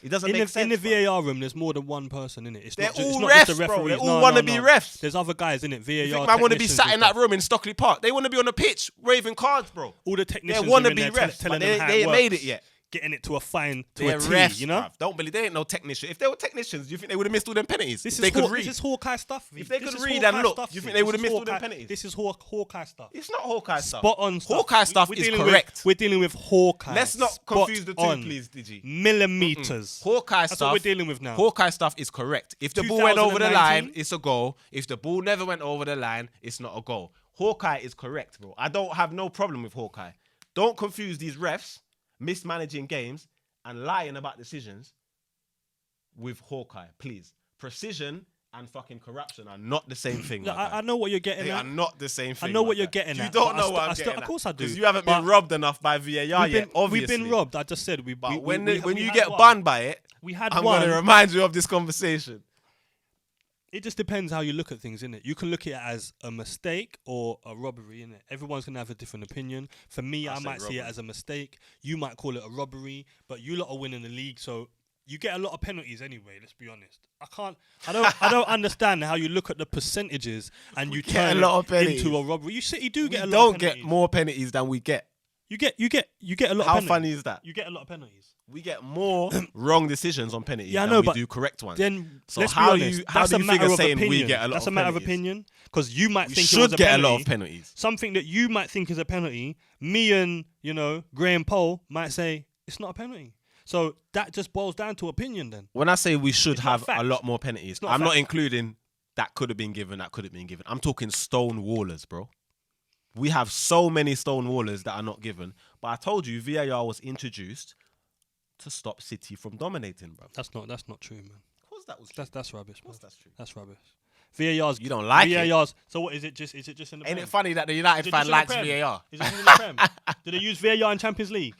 It doesn't make sense. In the VAR room, there's more than one person in it. It's They're not all just refs, the bro. referees. They all want to be refs. There's other guys in it. VAR. You think man want to be sat in that room in Stockley Park? They want to be on the pitch waving cards, bro. All the technicians They want are to in be there refs, telling but them how they it ain't works, made it yet. getting it to a fine, to They're a T, refs, you know? bruv. Don't believe they ain't no technician. If they were technicians, do you think they would have missed all them penalties? This If they could read. This is Hawkeye stuff. If they This could is read Hawkeye and look, stuff, do you think V. they would have This is missed all them Hawkeye- penalties? This is Hawkeye stuff. It's not Hawkeye stuff. Spot on stuff. Hawkeye stuff We're is dealing correct. We're dealing with Hawkeye. Let's not Spot confuse the two, on. please, Digi. Millimeters. Hawkeye That's stuff. what we're dealing with now. Hawkeye stuff is correct. If the ball went over the 2019, line, it's a goal. If the ball never went over the line, it's not a goal. Hawkeye is correct, bro. I don't have no problem with Hawkeye. Don't confuse these refs mismanaging games and lying about decisions with Hawkeye, please. Precision and fucking corruption are not the same thing. Look, my guy. I know what you're getting They at. are not the same thing. I know my what you're guy. getting You at. don't but know what I'm getting Of at. course I do. Because you haven't been But robbed enough by VAR yet, obviously. We've been robbed. I just said we. But we, when we, when we you had get one. banned by it, We had I'm one. going to remind you of this conversation. It just depends how you look at things, innit? You can look at it as a mistake or a robbery, innit? Everyone's going to have a different opinion. For me, I might see it as a mistake. You might call it a robbery, but you lot are winning the league, so you get a lot of penalties anyway, let's be honest. I don't understand how you look at the percentages and you turn a lot of it penalties. into a robbery. You do get a lot of Don't penalties. get more penalties than we get. You get a lot How of penalties. funny is that? You get a lot of penalties. We get more wrong decisions on penalties Yeah, I than know, we but do correct ones. Then So let's how be do honest. you- how That's do a you matter figure of saying we opinion. get a lot That's of a matter of penalties? opinion because you might We think it was should a get a penalty. lot of penalties. Something that you might think is a penalty, me and Graham Poll might say it's not a penalty. So that just boils down to opinion then. When I say we should It's not have fact. a lot more penalties, not I'm not fact. including that could have been given, that could have been given. I'm talking stone wallers, bro. We have so many stone wallers that are not given. But I told you, VAR was introduced to stop City from dominating, bro. That's not true, man. Of course that was true. That's rubbish. Of course Man. that's true. That's rubbish. VAR's You don't like it? VAR's. So what is it? Is it just in the Ain't Prem? it funny that the Is United it fan just in the likes Prem? VAR? Is it just in the Prem? Do they use VAR in Champions League?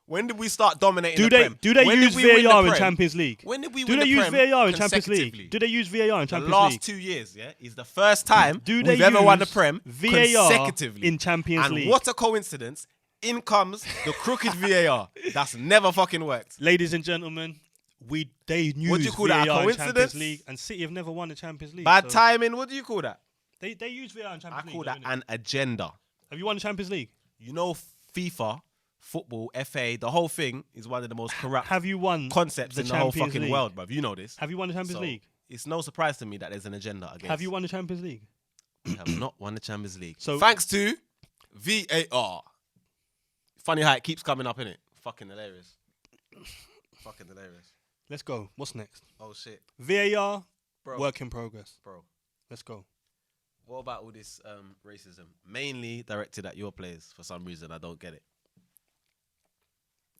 When did we start dominating Do the they Prem? do they When use did we win the VAR in Prem? Champions League? When did we Do win they the use Prem VAR in Champions consecutively? League? Do they use VAR in The Champions last League? 2 years, yeah, is the first time Do they we've ever won the use Prem VAR consecutively in Champions and League? what a coincidence! In comes the crooked VAR. That's never fucking worked. Ladies and gentlemen, they use What do you call that, a VAR in Champions coincidence? League, and City have never won the Champions League. Bad so timing. What do you call that? They use VAR in Champions I League. call though, that innit? an agenda. Have you won the Champions League? You know, FIFA, football, FA, the whole thing is one of the most corrupt Have you won concepts the in the whole Champions fucking League? world, bruv. You know this. Have you won the Champions So, League? It's no surprise to me that there's an agenda against. Have you won the Champions League? We have not won the Champions League. So- thanks to VAR. Funny how it keeps coming up, innit? Fucking hilarious. Fucking hilarious. Let's go. What's next? Oh shit. VAR, Bro. work in progress. Bro. Let's go. What about all this racism? Mainly directed at your players for some reason. I don't get it.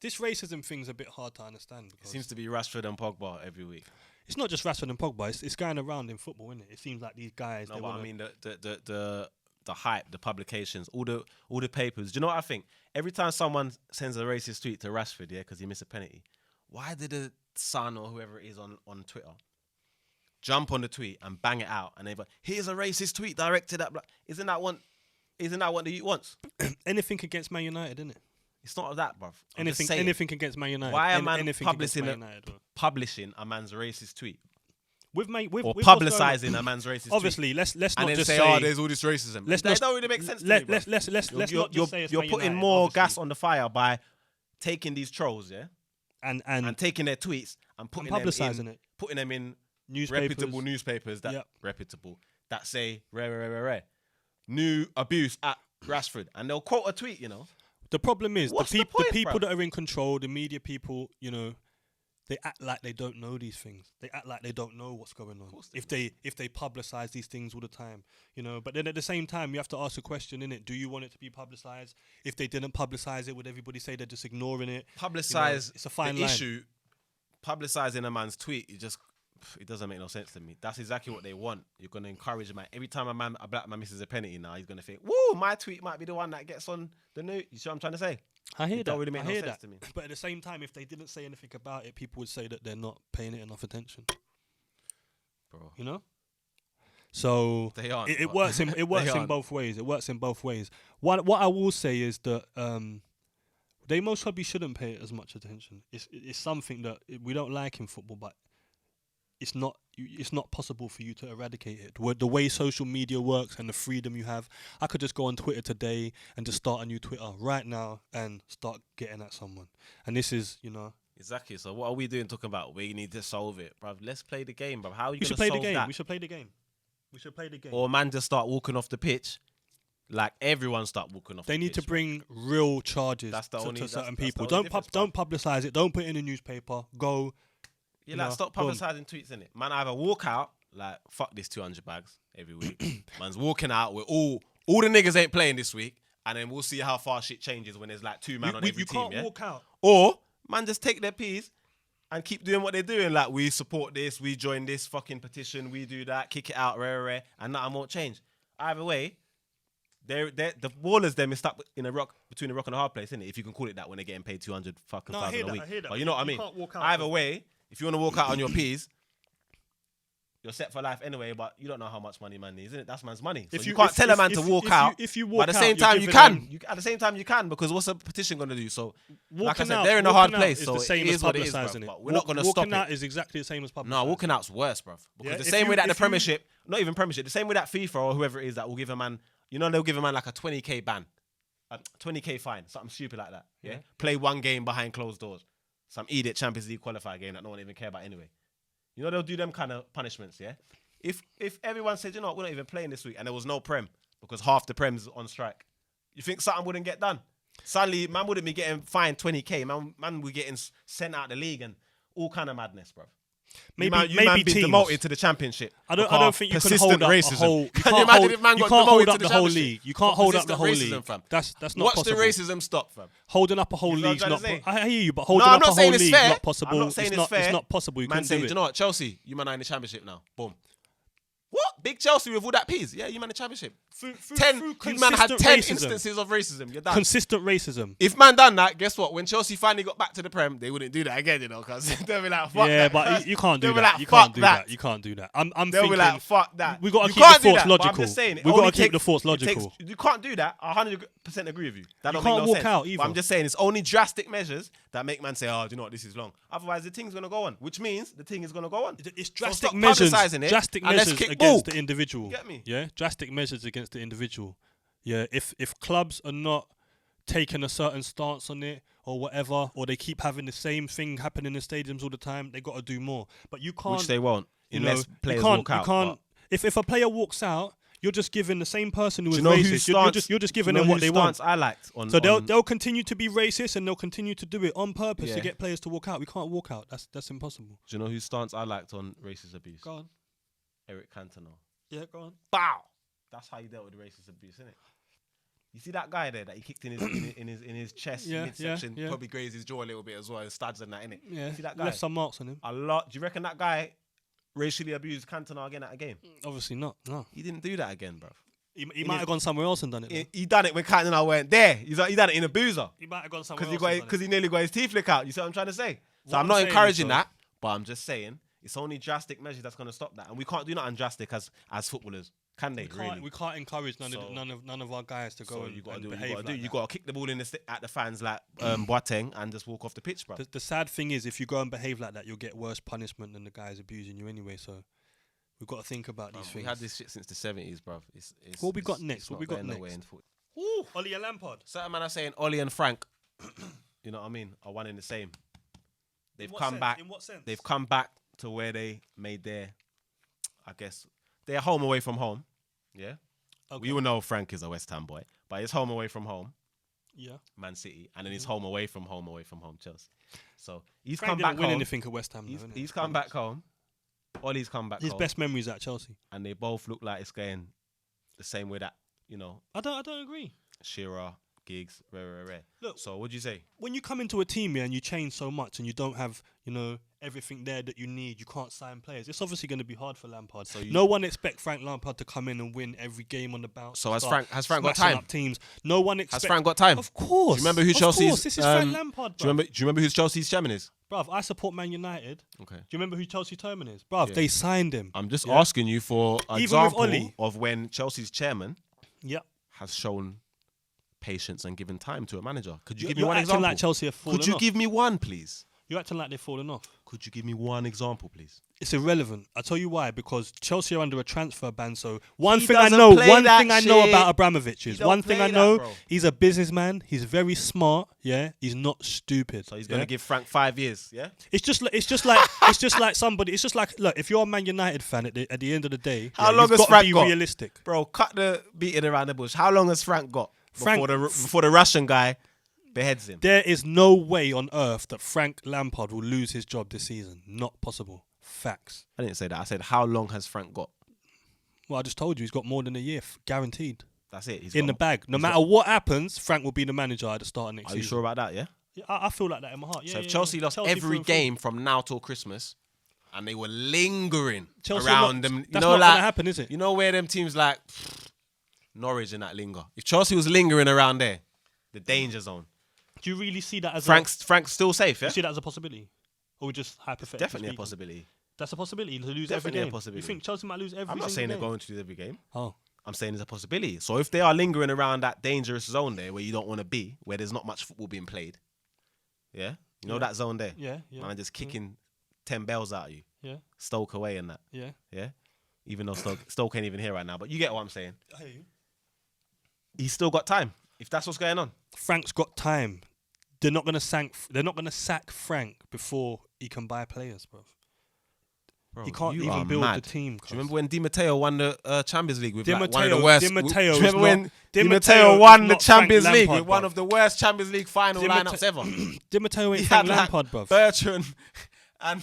This racism thing's a bit hard to understand It because seems to be Rashford and Pogba every week. it's not just Rashford and Pogba. It's going around in football, isn't it? It seems like these guys. No, they but wanna, I mean the hype, the publications, all the papers. Do you know what I think? Every time someone sends a racist tweet to Rashford, yeah, because he missed a penalty, why did the Sun or whoever it is on Twitter jump on the tweet and bang it out and they're like, here's a racist tweet directed at black. Isn't that what the youth wants? anything against Man United, isn't it? It's not that, bruv. I'm just Anything, saying. anything against Man United. Why am I anything against publishing Man United, bro. publishing a man's racist tweet With or what's going on- publicizing a man's racist tweet? Obviously, let's And not then just say, say. oh, there's all this racism. Let's That not- don't really make sense to me, bruv. Let's not just say it's you're Man putting United, more obviously. gas on the fire by taking these trolls, yeah, and taking their tweets and putting publicising them in, it. putting them in Newspapers. reputable newspapers that Yep. reputable that say rare new abuse at Rashford, and they'll quote a tweet, you know. The problem is What's the the point, people bruv? that are in control, the media people, they act like they don't know these things. They act like they don't know what's going on. If they publicize these things all the time, But then at the same time, you have to ask a question, innit? Do you want it to be publicized? If they didn't publicize it, would everybody say they're just ignoring it? Publicize it's a fine the line. issue. Publicizing a man's tweet, it doesn't make no sense to me. That's exactly what they want. You're gonna encourage a man. Every time a black man misses a penalty now, he's gonna think, "Woo, my tweet might be the one that gets on the news." You see what I'm trying to say? I hear It that. don't really make I no hear sense that. to me. But at the same time, if they didn't say anything about it, people would say that they're not paying it enough attention. Bro, You know? So They aren't, it but- works in They aren't. both ways. It works in both ways. What I will say is that they most probably shouldn't pay it as much attention. It's something that we don't like in football, but it's not possible for you to eradicate it. The way social media works and the freedom you have, I could just go on Twitter today and just start a new Twitter right now and start getting at someone. And this is, Exactly. So what are we doing talking about? We need to solve it, bruv. Let's play the game, bruv. How are you we should going play to the solve game. that? We should play the game. We should play the game. Or man just start walking off the pitch, like everyone start walking off. They the need pitch, to bring real charges That's the only- to that's- certain that's the people. only difference, Don't publicize it. Don't put it in the newspaper. Go. Yeah, like No, stop boom. publicising tweets, innit? Man, either walk out, like, fuck this 200 bags every week. Man's walking out with all the niggas ain't playing this week, and then we'll see how far shit changes when there's like two man on every You team, can't yeah? walk out. Or, man, just take their peas and keep doing what they're doing. Like, we support this, we join this fucking petition, we do that, kick it out, rare, and nothing won't change. Either way, the ballers them is stuck in between a rock and a hard place, isn't it? If you can call it that when they're getting paid 200 fucking No, I thousand hear a that, week. I hear that, But you know what I you mean? can't walk out. Either way, if you want to walk out on your peas, you're set for life anyway, but you don't know how much money man needs, isn't it? That's man's money. So If you you- can't if- tell a if- man to if- walk if you- out. if you but walk at the out, same you're time you giving can. them- At the same time you can, because what's a petition going to do? So, like I Walking said, out- they're in a hard walking out place. is So the same it as is what it is, publicising bruv, it. but we're not going to stop Walking out it. is exactly the same as publicising. No, walking out's worse, bruv. Because Yeah, the if same you- way that the if you- Premiership, not even Premiership, the same way that FIFA or whoever it is that will give a man, they'll give a man like a 20k ban, a 20k fine, something stupid like that. Yeah, play one game behind closed doors, some idiot Champions League qualifier game that no one even care about anyway. They'll do them kind of punishments. Yeah, if everyone said, we're not even playing this week, and there was no Prem because half the Prem's on strike, you think something wouldn't get done? Suddenly, man wouldn't be getting fined 20k. Man would be getting sent out of the league and all kind of madness, bruv. Maybe you man be teams. demoted to the championship. I don't because think you can persistent hold up racism. a whole. Can you imagine if man you got can't demoted hold to up the the whole championship? league. You can't hold up the whole Persistent racism, league. fam. That's not Watch possible. the racism stop, fam. Holding up a whole You know what league's I'm not. trying to say? I hear you, but No, holding I'm up not a whole saying it's league's fair. not possible. I'm not saying it's fair. It's not possible. You Man couldn't saying, do do you it. know what, Chelsea, you man are in the championship now. Boom. What? Big Chelsea with all that peas? Yeah, you man in the championship. You man had 10 racism. instances of racism. You're done. Consistent racism. If man done that, guess what? When Chelsea finally got back to the Prem, they wouldn't do that again, because they'll be like, fuck Yeah, that. but you can't do They'll be that. like, You fuck can't do that. You can't do that. I'm They'll thinking. be like, fuck that. We got to You keep the can't do thoughts that, but I'm logical. just saying, it We got only to keep the takes- thoughts it takes- logical. You can't do that. I 100% agree with you. That don't can't make no walk sense. out But either. I'm just saying, it's only drastic measures that make man say, oh, do you know what, this is long. Otherwise, the thing's going to go on, which means the thing is going to go on. It's So drastic stop measures. publicising it Drastic and let's measures kick against ball. the individual. You get me? Yeah, drastic measures against the individual. Yeah, if clubs are not taking a certain stance on it or whatever, or they keep having the same thing happen in the stadiums all the time, they got to do more. But you can't. Which they won't, you know, unless players you can't, walk out. You can't. but- If a player walks out, you're just giving the same person who Do is you know whose racist. You're just giving them what they want. I liked on, So on- they'll continue to be racist and they'll continue to do it on purpose to Yeah. get players to walk out. We can't walk out. That's impossible. Do you know whose stance I liked on racist abuse? Go on. Eric Cantona. Yeah, go on. Bow. That's how you dealt with the racist abuse, isn't it? You see that guy there that he kicked in his in his chest Yeah, midsection, yeah. probably grazed his jaw a little bit as well, his studs and that, innit? Yeah, You see that guy? left some marks on him. A lot. Do you reckon that guy racially abused Cantona again at a game? Obviously not. No, He didn't do that again, bruv. he might have gone somewhere else and done it. though. He done it when Cantona weren't there. He done it in a boozer He might have gone somewhere because else. and done it. he nearly got his teeth licked out. You see what I'm trying to say? So What I'm I'm not saying encouraging is, that, but I'm just saying it's only drastic measures that's going to stop that, and we can't do nothing drastic as footballers, can they? We can't encourage none of our guys to go So and, you got to and do what behave you got to like do. You that. got to kick the ball at the fans like Boateng and just walk off the pitch, bro. The sad thing is, if you go and behave like that, you'll get worse punishment than the guys abusing you anyway. So we've got to think about these We things. had this shit since the 70s, bro. What we got next? What we got next? Ooh. Ollie and Lampard. Certain man are saying Ollie and Frank, you know what I mean, are one in the same. They've come back. In what sense? They've come back to where they made their, I guess, their home away from home. Yeah. Okay. We all know Frank is a West Ham boy, but his home away from home, Yeah. Man City, and then his home away from home, Chelsea. So he's Frank come didn't back win home. anything at West Ham. He's, though, innit? he's come back home. Ollie's come back His home. best memories at Chelsea. And they both look like it's going the same way that, you know, I don't agree. Shearer, Giggs, rare. Look, So what'd you say? when you come into a team here and you change so much and you don't have, everything there that you need. You can't sign players. It's obviously going to be hard for Lampard. So No one expects Frank Lampard to come in and win every game on the bounce. So has start Frank got smashing time? up teams. No one expects. Has Frank got time? Of course. Do you remember who Of Chelsea's? course, this is Frank Lampard. Do you remember who Chelsea's chairman is? Bruv, I support Man United. Okay. Do you remember who Chelsea chairman is? Bruv, Yeah. they signed him. I'm just asking you for an Even with example Oli. of when Chelsea's chairman Yep. has shown patience and given time to a manager. Could you give me You're one acting example? like Chelsea have fallen Could you off. give me one, please? You're acting like they've fallen off. Could you give me one example, please? It's irrelevant. I'll tell you why. Because Chelsea are under a transfer ban. So one He thing I doesn't know play that I know shit. about Abramovich He is don't one thing play I that, know. bro. He's a businessman. He's very smart. Yeah, he's not stupid. So he's gonna yeah? give Frank 5 years, yeah? It's just like somebody. It's just like, look, if you're a Man United fan at the end of the day, How long you've has got to Frank be got? realistic. Bro, cut the beating around the bush. How long has Frank got Frank- before the Russian guy beheads him? There is no way on earth that Frank Lampard will lose his job this season. Not possible. Facts. I didn't say that. I said, how long has Frank got? Well, I just told you he's got more than a year, guaranteed. That's it. He's In the got- bag. No he's matter what happens, Frank will be the manager at the start of next Are season. you sure about that, yeah? Yeah, I feel like that in my heart. Yeah, So if yeah, Chelsea yeah. lost Chelsea every through and game from now till Christmas and they were lingering Chelsea around not- them, you that's know, not like, gonna happen, is it? You know where them teams like Norwich and that linger. If Chelsea was lingering around there, the danger zone. through. Do you really see that as Frank's still safe, yeah? you see that as a possibility? Or just hypothetically Definitely a speaking? possibility. That's a possibility to lose Definitely a every game. possibility. You think Chelsea might lose every I'm not saying single they're game? going to lose every game. Oh. I'm saying there's a possibility. So if they are lingering around that dangerous zone there where you don't want to be, where there's not much football being played, yeah? You know that zone there? Yeah, yeah. Man, just kicking 10 bells out of you. Yeah, Stoke away and that. yeah. Yeah? Even though Stoke ain't even here right now. But you get what I'm saying. I hear you. He's still got time, if that's what's going on. Frank's got time. They're not gonna sack Frank before he can buy players, bro. Bro, He can't you even are build mad. the team. Do you remember when Di Matteo won the Champions League with Di like one of the Matteo- worst? Di Matteo do you is remember not- when Di Di Matteo Matteo is won the not Champions Frank League Lampard, with one bruv. of the worst Champions League final Di Matte- lineups ever? Di Matteo ain't He Frank had, like, Lampard, bro. Bertrand and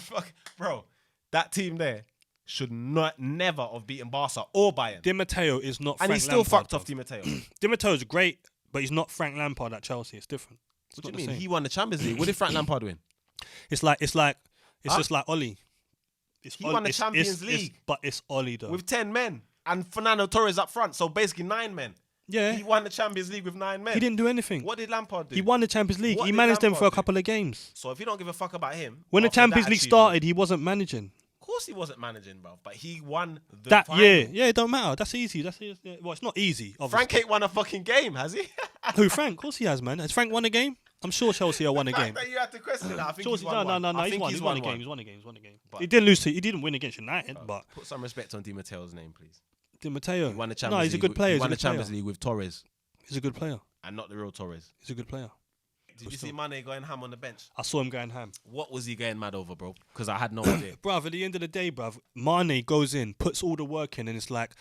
bro, that team there should never have beaten Barca or Bayern. Di Matteo is not And Frank he's still Lampard, fucked bruv. off Di Matteo. Di Matteo's great, but he's not Frank Lampard at Chelsea. It's different. What do you mean? He won the Champions League. What did Frank Lampard win? It's just like Huh? Oli. He won the Champions League. But it's Oli though. With 10 men. And Fernando Torres up front. So basically 9 men. yeah, He won the Champions League with 9 men. he didn't do anything. What did Lampard do? He won the Champions League. What He did managed them for a Lampard do? couple of games. So if you don't give a fuck about him, When the after that Champions League achievement- started, he wasn't managing. Of course he wasn't managing, bro. But he won the That final. year, yeah, it don't matter. That's easy. That's easy. Yeah. Well, it's not easy. Obviously. Frank ain't won a fucking game, has he? Who Frank? Of course he has, man. Has Frank won a game? I'm sure Chelsea have won a game. That you had to question that. I think Chelsea, he's won one. no. I He's think won. he's He's won a one. game. He's won a game. He's won a game. But- He didn't lose. He didn't win against United, but Put some respect on Di Matteo's name, please. Di Matteo. He won the Champions No, he's a League good with- player. He He's a won the good player. Champions League with Torres He's a good player. and not the real Torres. He's a good player. Did you see Mane going ham on the bench? I saw him going ham. What was he getting mad over, bro? Because I had no idea. Bruv, at the end of the day, bruv, Mane goes in, puts all the work in, and it's like,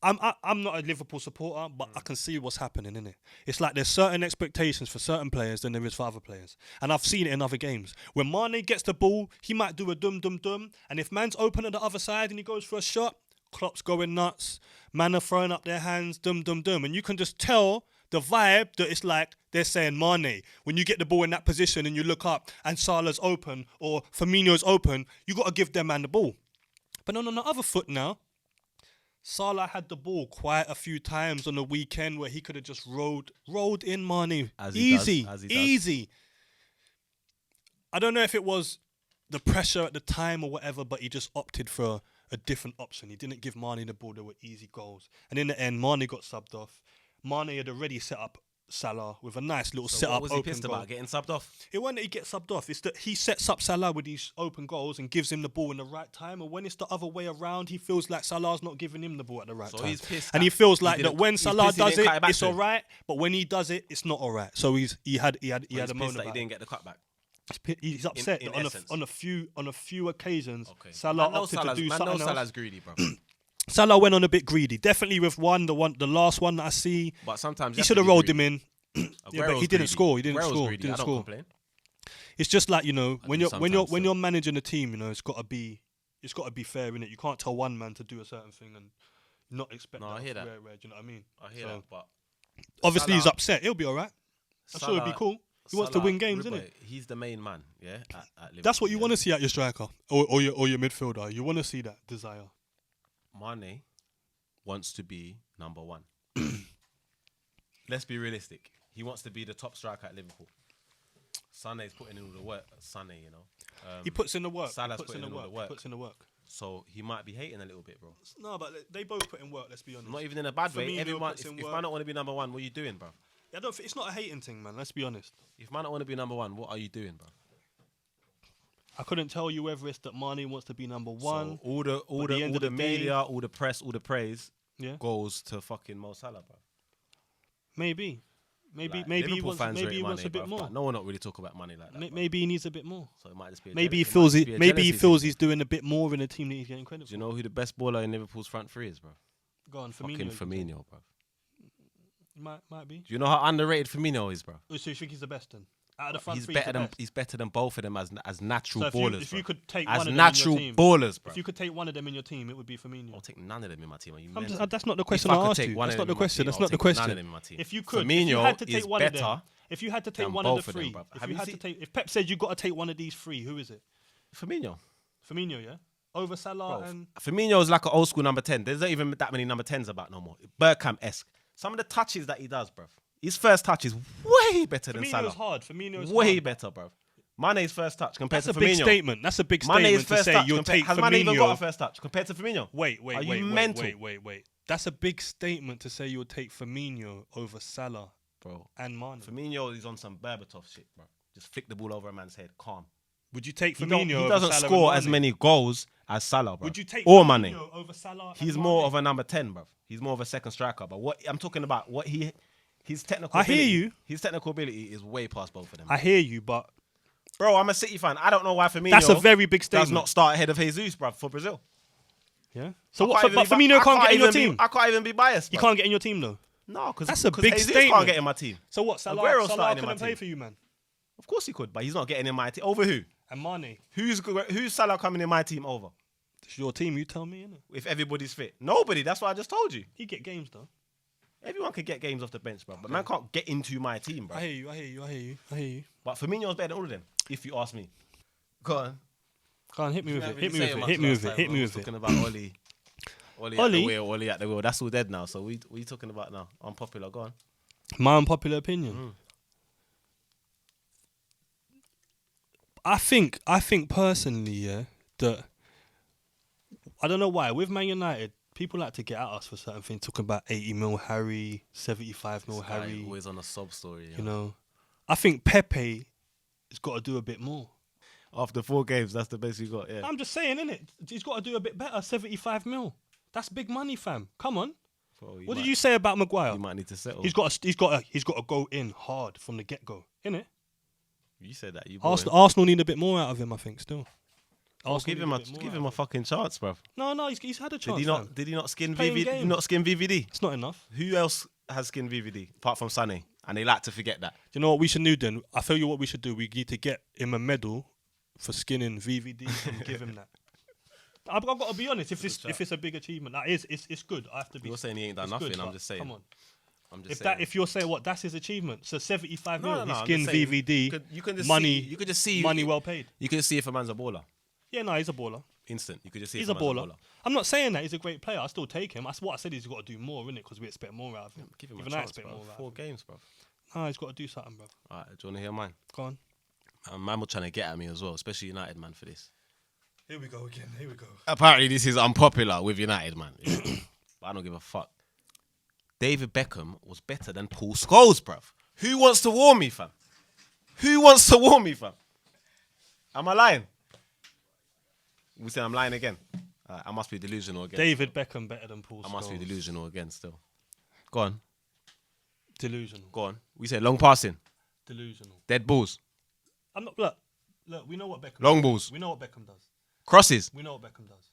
I'm not a Liverpool supporter, but I can see what's happening, innit? It's like there's certain expectations for certain players than there is for other players. And I've seen it in other games. When Mane gets the ball, he might do a dum-dum-dum, and if man's open at the other side and he goes for a shot, Klopp's going nuts, man are throwing up their hands, dum-dum-dum, and you can just tell the vibe that it's like they're saying Mane. When you get the ball in that position and you look up and Salah's open or Firmino's open, you got to give them man the ball. But on the other foot now, Salah had the ball quite a few times on the weekend where he could have just rolled in Mane. As he does, Easy, as he does. easy. I don't know if it was the pressure at the time or whatever, but he just opted for a different option. He didn't give Mane the ball. There were easy goals. And in the end, Mane got subbed off. Mane had already set up Salah with a nice little So set what up was he open pissed goal. about? Getting subbed off? It wasn't that he gets subbed off. It's that he sets up Salah with these open goals and gives him the ball in the right time. And when it's the other way around, he feels like Salah's not giving him the ball at the right So time. he's pissed And that he feels he like that didn't- when he's Salah pissed he does didn't it, cut it back it's to him. all right. But when he does it, it's not all right. So he had He's a moan pissed about that he it. didn't get the cutback. He's upset in that essence. on a few occasions, Okay. Salah Man knows opted to do man something knows else. Salah's greedy, bro. Salah went on a bit greedy. Definitely with the last one that I see. But sometimes He should have rolled him in. Yeah, but Aguero's he didn't greedy. score. He didn't Aguero's score. greedy. Didn't I don't score. complain. It's just like, you know, when do you're sometimes, you're managing a team, you know, it's got to be fair, innit? You can't tell one man to do a certain thing and not expect No, I that. hear that. Rare, do you know what I mean? I hear So, that, but obviously he's Salah- upset. He'll be all right. I'm sure it'll be Salah- cool. He wants to win games, Ribboy, innit? He's the main man, yeah. At Liverpool, That's what you yeah. want to see at your striker or your midfielder. You want to see that desire. Mane wants to be number one. Let's be realistic. He wants to be the top striker at Liverpool. Sané's putting in all the work. Sané, you know. He puts in the work. Salah's He puts in the putting in all work. the work. He puts in the work. So he might be hating a little bit, bro. No, but they both put in work. Let's be honest. Not even in a bad way. Firmino Everyone, puts if in man work. don't want to be number one, what are you doing, bro? I don't. It's not a hating thing, man. Let's be honest. If man don't want to be number one, what are you doing, bro? I couldn't tell you whether it's that Mane wants to be number one. So all the at the end of the day- media, all the press, all the praise Yeah, goes to fucking Mo Salah, bro. maybe Like, he Liverpool wants. fans Maybe rate he wants Mane, a bit bruv, more. but no one not really talk about money like that. bruv. Maybe he needs a bit more. So it might just be. Maybe he it feels might he. just be a Maybe he jealousy feels thing. he's doing a bit more in a team that he's getting credit Do for. you know who the best baller in Liverpool's front three is, bro? Go on, Firmino. Fucking you can say. Firmino, bro. Might be. Do you know how underrated Firmino is, bro? Oh, so you think he's the best then? Out of the front He's three, better the than best. he's better than both of them as natural So ballers. if you bruv. could take as one of them natural in your team, ballers, bro. if you could take one of them in your team, it would be Firmino. I'll take none of them in my team. Are you I'm mental? just, that's not the If question I I could asked take you. one That's of not them the in my question. team, That's I'll not the take none of question. them in my team. If you could, if Firmino you had to is take one of better them, if you had to take than one of both the of them, three, bruv. if Have you you had to seen- take, if Pep said you got to take one of these three, who is it? Firmino. Firmino, yeah, over Salah Bro, and Firmino is like an old school number 10. There's not even that many number 10s about no more. Bergkamp-esque. Some of the touches that he does, bruv. His first touch is way better than Salah. Firmino's hard. Firmino's Way hard. better, bruv. Mane's first touch compared That's to a Firmino. big statement. That's a big Mane's statement to first say touch you'll compared, take has Mane even got a Firmino. first touch compared to Firmino? Wait. Are you mental? Wait. That's a big statement to say you'll take Firmino over Salah Bro, and Mane. Firmino is on some Berbatov shit, bro. Just flick the ball over a man's head, calm. Would you take He, Firmino? don't, he over doesn't Salah score and as Mane? many goals as Salah, bro. Would you take or Firmino Mane? over Salah? He's and more Mane? of a number 10, bro. He's more of a second striker. But what I'm talking about, his technical I ability, hear you. His technical ability is way past both of them. I hear you, but Bro, I'm a City fan. I don't know why Firmino that's a very big does statement. not start ahead of Jesus, bro, for Brazil. Yeah. So I what? can't But even be- Firmino I can't get in your even be- team. I can't even be biased. He bruv. can't get in your team though. No, because That's a big Jesus statement. can't get in my team. So what? Salah Aguero's starting in my couldn't play team. for you, man. Of course he could, but he's not getting in my team. Over who? And Mane, Who's Salah coming in my team over? it's your team. You tell me, innit? If everybody's fit. Nobody. That's what I just told you. He get games though. Everyone can get games off the bench, bro. But man can't get into my team, bro. I hear you. But Firmino's better than all of them, if you ask me. Go on. Can't hit me with it. Hit me with it. Hit me with it. Talking about Oli. Oli at the wheel. Oli at the wheel. That's all dead now. So what are you talking about now? Unpopular. Go on. My unpopular opinion. I think personally, yeah, that I don't know why with Man United, people like to get at us for certain things, talking about 80 mil Harry, 75 mil Harry. Always on a sob story. You know, I think Pepe has got to do a bit more. After 4 games, that's the best you got. Yeah. I'm just saying, innit? He's got to do a bit better. 75 mil. That's big money, fam. Come on. Bro, What did you say about Maguire? You might need to settle. He's got to go in hard from the get go, innit? You said that. You Arsenal need a bit more out of him, I think. Still, give him a fucking chance, bro. No, he's had a chance. Did he not skin Playing VVD? game. Not skin VVD. It's not enough. Who else has skin VVD apart from Sané? And they like to forget that. Do you know what we should do then? I tell you what we should do. We need to get him a medal for skinning VVD and give him that. I've got to be honest. If it's a big achievement, it's good. I have to be. You're saying he ain't done it's nothing. good, I'm but just saying. Come on. I'm just saying. If you're saying that's his achievement, so 75 mil, he I'm skinned just saying, VVD. You can just money. See, you could just see money well paid. You can just see if a man's a baller. Yeah, no, he's a baller. Instant. You could just see He's if a a man's baller. I'm not saying that he's a great player. I still take him. That's what I said. He's got to do more, innit? Because we expect more out of him. Give him Even a I chance, expect bro. more out of 4 him. games, bro. No, he's got to do something, bro. All right, do you want to hear mine? Go on. Man was trying to get at me as well, especially United, man, for this. Here we go again. Here we go. Apparently, this is unpopular with United, man. But I don't give a fuck. David Beckham was better than Paul Scholes, bruv. Who wants to warn me, fam? Who wants to warn me, fam? Am I lying? We say I'm lying again. I must be delusional again. David Beckham better than Paul Scholes. I must be delusional again still. Go on. Delusional. Go on. We say long passing. Delusional. Dead balls. I'm not. Look. We know what Beckham. Long does. balls. We know what Beckham does. Crosses. We know what Beckham does.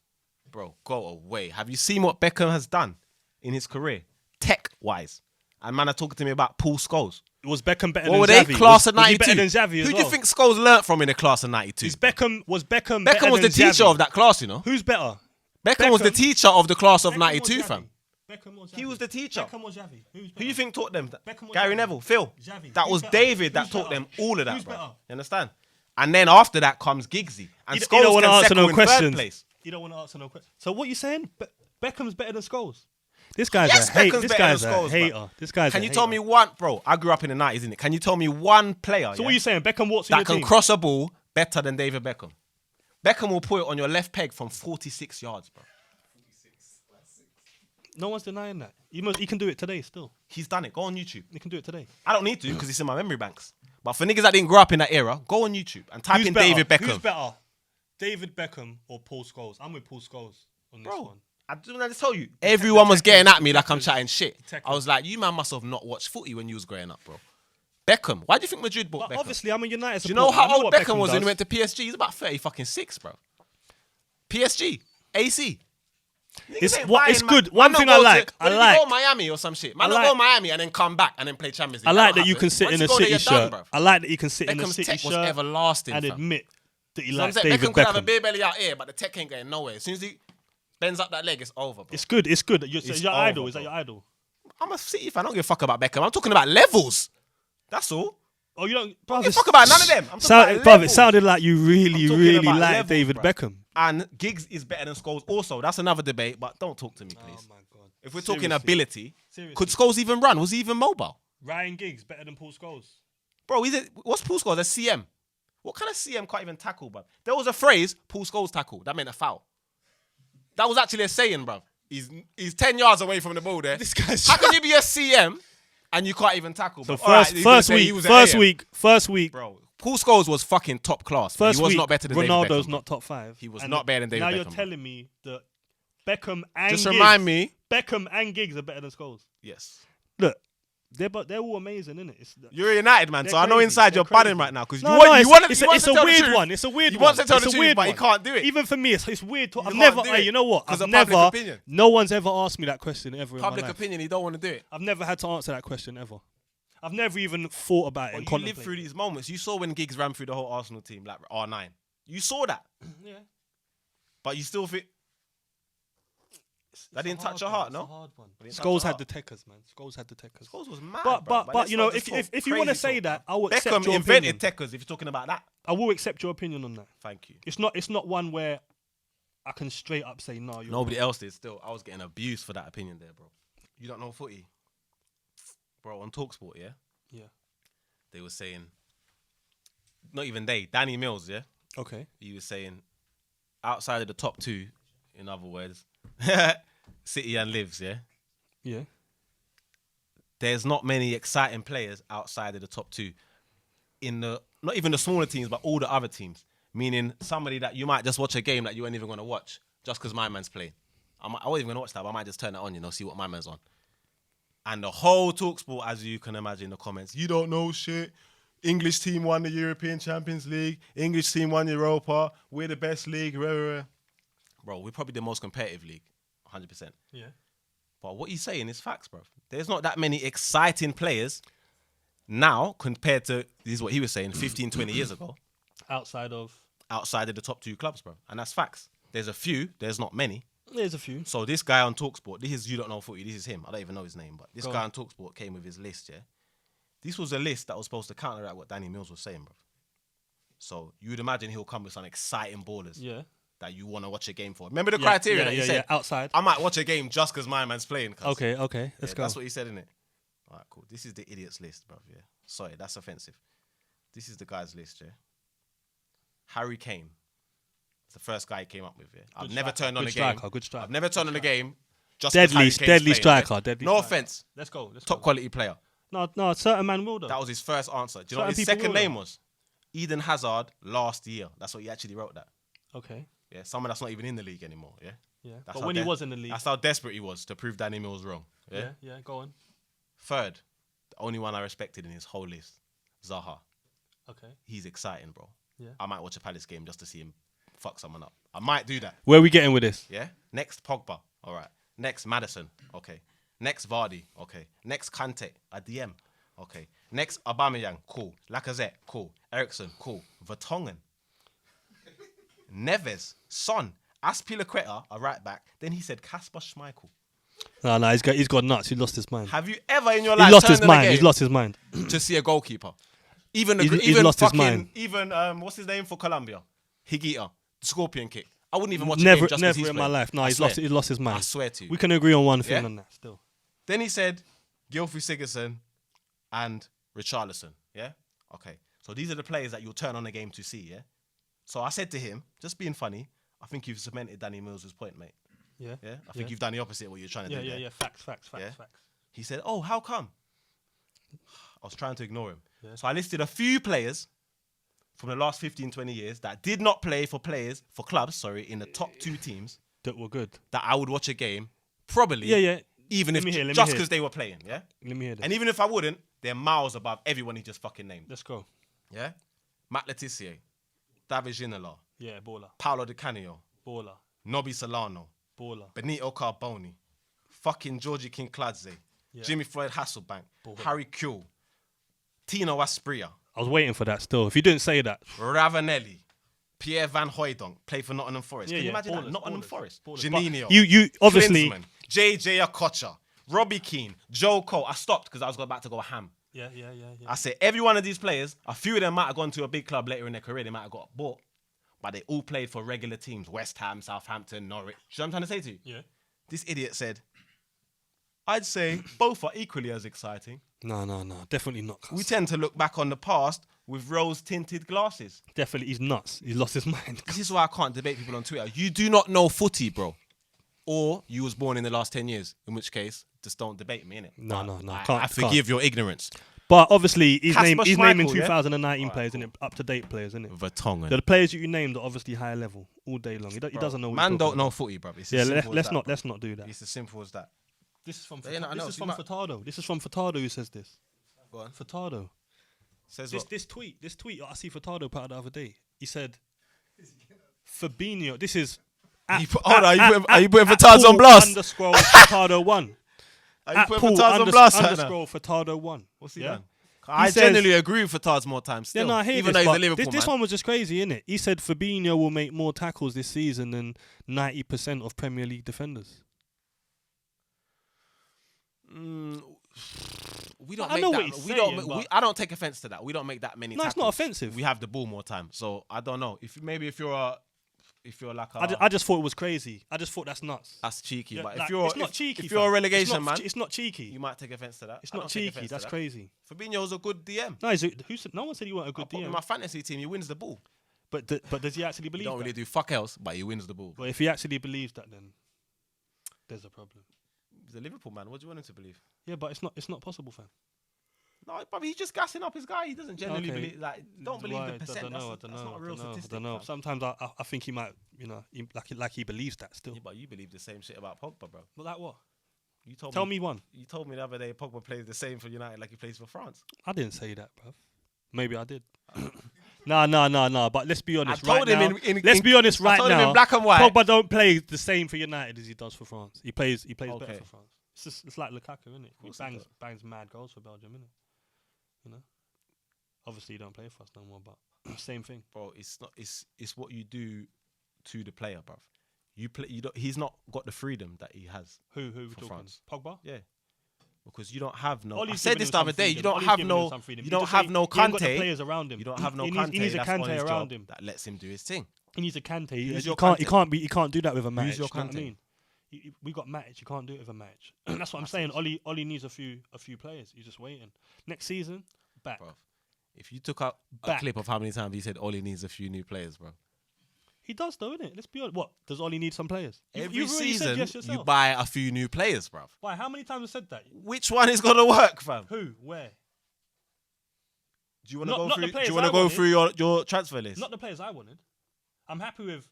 Bro, go away. Have you seen what Beckham has done in his career? Tech-wise. And man are talking to me about Paul Scholes. Was Beckham better What than were Xavi? they? Class of was he 92. better than Xavi as Who do well? you think Scholes learnt from in the class of 92? Beckham was Beckham was the than teacher Xavi? of that class, you know. Who's better? Beckham was the teacher of the class of Beckham 92, or fam. Xavi? Beckham or Xavi? He was the teacher. Beckham or Xavi? Who's Who you think taught them? Beckham or Gary Xavi? Neville, Phil. Xavi. That Who's was better? David that Who's taught better? them all of that, Who's bro. better? You understand? And then after that comes Giggsy. And You don't Scholes want to can answer second no in third questions. place. You don't want to answer no questions. So what you saying? Beckham's better than Scholes. This guy's Yes, a hate. Beckham's This better guy's than a Scholes, hater. bro. This guy's. Can a you tell me hater. one, bro? I grew up in the 90s, innit? Can you tell me one player So what are you saying? Beckham walks in that your can team? cross a ball better than David Beckham? Beckham will put it on your left peg from 46 yards, bro. No one's denying that. He can do it today still. He's done it. Go on YouTube. He can do it today. I don't need to because it's in my memory banks. But for niggas that didn't grow up in that era, go on YouTube and type Who's in better? David Beckham. Who's better? David Beckham or Paul Scholes? I'm with Paul Scholes on this Bro, one. I just tell you, everyone was getting at me like I'm Techers. chatting shit. I was like, you man must have not watched footy when you was growing up, bro. Beckham. Why do you think Madrid bought But Beckham? obviously, I'm a United Do you supporter. know I how old what Beckham was when he does. went to PSG? He's about 36, bro. PSG, AC. It's Niggas ain't what it's buying, good. man. One Man thing not I go to- like. When I did he go like. Miami or some shit. Man, I not like- go Miami and then come back and then play Champions League. I like that don't you happen. can sit Once in you a go there, City you're shirt. done, bruv. I like that you can sit in a Beckham's City tech was shirt everlasting, and fam. admit that he You know what I'm likes saying? David Beckham could have a Beckham. beer belly out here, but the tech ain't going nowhere. As soon as he bends up that leg, it's over, bro. It's good. It's good. You're, It's your over, idol. Is that bro. your idol? I'm a City fan. I don't give a fuck about Beckham. I'm talking about levels. That's all. Oh, you don't. I don't give a fuck about none of them. I'm talking about Bruv, it levels. sounded like you really, I'm talking really about like levels, David bruv. Beckham. And Giggs is better than Scholes also. That's another debate, but don't talk to me, please. Oh my god. If we're talking Seriously. ability, Seriously. could Scholes even run? Was he even mobile? Ryan Giggs better than Paul Scholes? Bro, what's Paul Scholes? A CM. What kind of CM can't even tackle, bro? There was a phrase, Paul Scholes tackle. That meant a foul. That was actually a saying, bro. He's 10 yards away from the ball there. This guy's. How can you be a CM and you can't even tackle, So bro? Alright, he's gonna first say he was week, an AM. first week. Bro, Paul Scholes was fucking top class. First he was week, not better than David Ronaldo's Beckham. not top 5. He was And not better than David now Beckham, you're bro. telling me that Beckham and Just Giggs, remind me. Beckham and Giggs are better than Scholes. Yes. Look, they're all amazing, innit? It's, You're a United man, They're so I know crazy. inside They're you're crazy. budding right now because No, you want it's to a tell the weird truth. one. It's a weird He one. wants to tell It's the a truth, weird but he one. can't do it. Even for me, it's weird. You I've can't never. do Hey, it you know what? 'cause I've of public never. opinion. No one's ever asked me that question ever in my Public life. opinion, he don't want to do it. I've never had to answer that question ever. I've never even thought about it. But and you live contemplated. through these moments. You saw when Giggs ran through the whole Arsenal team, like R9. You saw that, Yeah. but you still think that It's a didn't touch hard your one, heart, it's no? a hard one. Didn't touch Scholes your had heart. the techers, man. Scholes had the techers. Scholes was mad, But bro. but you know, let's not if just you talk want to crazy say talk, that, bro. I will accept Beckham your invented opinion. techers. If you're talking about that, I will accept your opinion on that. thank you. It's not one where I can straight up say no. You're Nobody wrong. else did. Still, I was getting abused for that opinion there, bro. You don't know footy, bro. On Talksport, yeah, Yeah. they were saying, not even they, Danny Mills, yeah, Okay. he was saying, outside of the top two, in other words, City and Lives, yeah, Yeah. there's not many exciting players outside of the top two in the, not even the smaller teams, but all the other teams. Meaning somebody that you might just watch a game that you ain't even going to watch just because my man's playing. I wasn't even going to watch that, but I might just turn it on, you know, see what my man's on. And the whole Talksport, as you can imagine in the comments, you don't know shit. English team won the European Champions League. English team won Europa. We're the best league. Rah, rah, rah. Bro, we're probably the most competitive league, 100%. Yeah. But what he's saying is facts, bro. There's not that many exciting players now compared to, this is what he was saying, 15, 20 years ago, Outside of. outside of the top two clubs, bro. And that's facts. There's a few, there's not many. There's a few. So this guy on Talksport, this is You Don't Know Footy, this is him. I don't even know his name, but this Go guy on. on Talksport came with his list, yeah? This was a list that was supposed to counteract what Danny Mills was saying, bro. So you would imagine he'll come with some exciting ballers Yeah. that you want to watch a game for. Remember the Yeah, criteria yeah, that he yeah, said? yeah. Outside. I might watch a game just because my man's playing. Cuz. Okay. Let's go. That's what he said, innit? All right, cool. This is the idiots list, bro. Yeah. Sorry, that's offensive. This is the guy's list, yeah? Harry Kane. It's the first guy he came up with, yeah? I've never striker, turned on good a striker, game. good striker, I've never turned on a game just 'cause Deadly- Harry Kane's deadly playing, striker, yeah? deadly No striker. offense. Let's go. Let's Top go. quality player. No, certain man will though. That was his first answer. Do you know what Certain his people second will, name though. was? Eden Hazard last year. That's what he actually wrote that. Okay. Yeah, someone that's not even in the league anymore, yeah? Yeah. That's But how when he was in the league. That's how desperate he was to prove Danny Mills wrong. Yeah? Yeah. Go on. Third, the only one I respected in his whole list, Zaha. Okay. He's exciting, bro. Yeah. I might watch a Palace game just to see him fuck someone up. I might do that. Where are we getting with this? Yeah. Next, Pogba. All right. Next, Maddison. Okay. Next, Vardy. Okay. Next, Kante. A DM. Okay. Next, Aubameyang. Cool. Lacazette. Cool. Ericsson. Cool. Vertonghen. Neves. Son. Aspilicueta, a right back. Then he said Kasper Schmeichel. No, he's got nuts. He lost his mind. Have you ever in your He life lost turned his on a mind. game He's lost his mind. to see a goalkeeper? Even He's lost his mind. Even what's his name for Colombia? Higuita, the scorpion kick. I wouldn't even watch a Never, game just 'cause never he's in my playing. life. No, I he's swear. lost his mind. I swear to you. We can agree on one thing Yeah? on that still. Then he said Gylfi Sigurdsson and Richarlison. Yeah? Okay. So these are the players that you'll turn on a game to see, yeah? So I said to him, just being funny, I think you've cemented Danny Mills' point, mate. Yeah. Yeah? I think you've done the opposite of what you're trying to do. Yeah. Facts. Yeah? He said, oh, how come? I was trying to ignore him. Yeah. So I listed a few players from the last 15, 20 years that did not play for clubs, in the top 2 teams That were good. that I would watch a game, probably. Yeah. Even Let if me hear, just because they were playing, yeah? Let me hear this. And even if I wouldn't, they're miles above everyone he just fucking named. Let's go. Yeah? Matt Letizia, David Ginola, Yeah, baller. Paolo Di Canio, Baller. Nobby Solano, Baller. Benito Carboni, fucking Georgie Kinkladze, Jimmy Floyd Hasselbank, Harry Kuehl, Tino Aspria, I was waiting for that still. If you didn't say that. Ravanelli, Pierre Van Hooijdonk, played for Nottingham Forest. Yeah, Can you yeah, imagine that? ballers, Nottingham ballers, Forest. ballers. Janino. You obviously. Klinsmann, JJ Okocha, Robbie Keane, Joe Cole. I stopped because I was about to go ham. Yeah. I said every one of these players, a few of them might have gone to a big club later in their career. They might have got bought. But they all played for regular teams. West Ham, Southampton, Norwich. You know what I'm trying to say to you? Yeah. This idiot said, I'd say both are equally as exciting. No. Definitely not. Cuz. We tend to look back on the past with rose-tinted glasses. Definitely, he's nuts. He's lost his mind. This is why I can't debate people on Twitter. You do not know footy, bro. Or you was born in the last 10 years, in which case, just don't debate me, innit? No. I forgive your ignorance. But obviously, he's Kasper naming Schmeichel, yeah? 2019 players, innit? Up-to-date players, innit? Vertonghen. The players that you named are obviously higher level all day long. He doesn't know what Man he's don't talking know about. footy, bro. It's Yeah, as simple as let's that, not bro. let's not do that. It's as simple as that. This is from Yeah, no, I know, see, Furtado. This is from Furtado who says this. Go on. Furtado. Says This tweet I see Furtado put out the other day. He said Fabinho. This is Are you putting Furtado's on blast? @ Furtado 1. Are you putting Furtado's on blast? right now? _ Furtado 1. What's he Yeah? done? I says- generally agree with Furtado more times still. Yeah, no, I hear even this, though he's but a Liverpool this man. one was just crazy, innit? He said Fabinho will make more tackles this season than 90% of Premier League defenders. We don't I make know that. what he's we saying, don't. but- I don't take offense to that. We don't make that many. No, it's tackles. not offensive. We have the ball more time, so I don't know. If you're like I just thought it was crazy. I just thought that's nuts. that's cheeky. Yeah, but like, if you're it's not cheeky, if you're a fam. relegation man, It's not cheeky. you might take offense to that. It's I not don't take cheeky. offense to That's that. crazy. Fabinho's a good DM. No, no one said he wasn't a I good put him in DM. my fantasy team. He wins the ball. But does he actually He believe don't that? really do fuck else, but he wins the ball. But if he actually believes that, then there's a problem. He's a Liverpool man. What do you want him to believe? Yeah, but it's not possible, fam. No, but he's just gassing up his guy. He doesn't generally Okay. believe. Don't believe Right, the percent. I don't That's not a real statistic. I don't know. fam. Sometimes I think he might, like he believes that still. Yeah, but you believe the same shit about Pogba, bro. But like what? You told Tell me one. You told me the other day Pogba plays the same for United like he plays for France. I didn't say that, bruv. Maybe I did. No. But let's be honest. I told right him now, in let's be honest. I Right told him now, in black and white. Pogba don't play the same for United as he does for France. He plays better Okay. for France. It's like Lukaku, isn't it? He course he bangs mad goals for Belgium, innit? You know. Obviously, he don't play for us no more, but same thing. Bro, it's not. It's what you do to the player, bruv. You play. You don't. He's not got the freedom that he has. Who we For talking? France. Pogba. Yeah. Because you don't have no. I Ollie's said giving this him the other some day. freedom. You don't Ollie's have giving no. him some freedom. You He don't just have ain't- no he ain't got the Kante. players around him. You don't have no He Kante. needs a that's Kante on his around job him. that lets him do his thing. He needs a Kante. Who's He your can't. Kante? He can't do that with a match. your You know what I Kante? mean? We got Matic. You can't do it with a match. That's what I'm saying. Ollie needs a few players. He's just waiting. Next season, back. Bro, if you took out a Back. clip of how many times he said Ollie needs a few new players, bro. He does though, innit? Let's be honest. What does Ollie need? Some players. Every You've already said season, yes yourself. you buy a few new players, bruv. Why? How many times have said that? Which one is gonna work, fam? Who? Where? Do you want to Not- go not the through? Do players you want I to go wanted. through your transfer list? Not the players I wanted. I'm happy with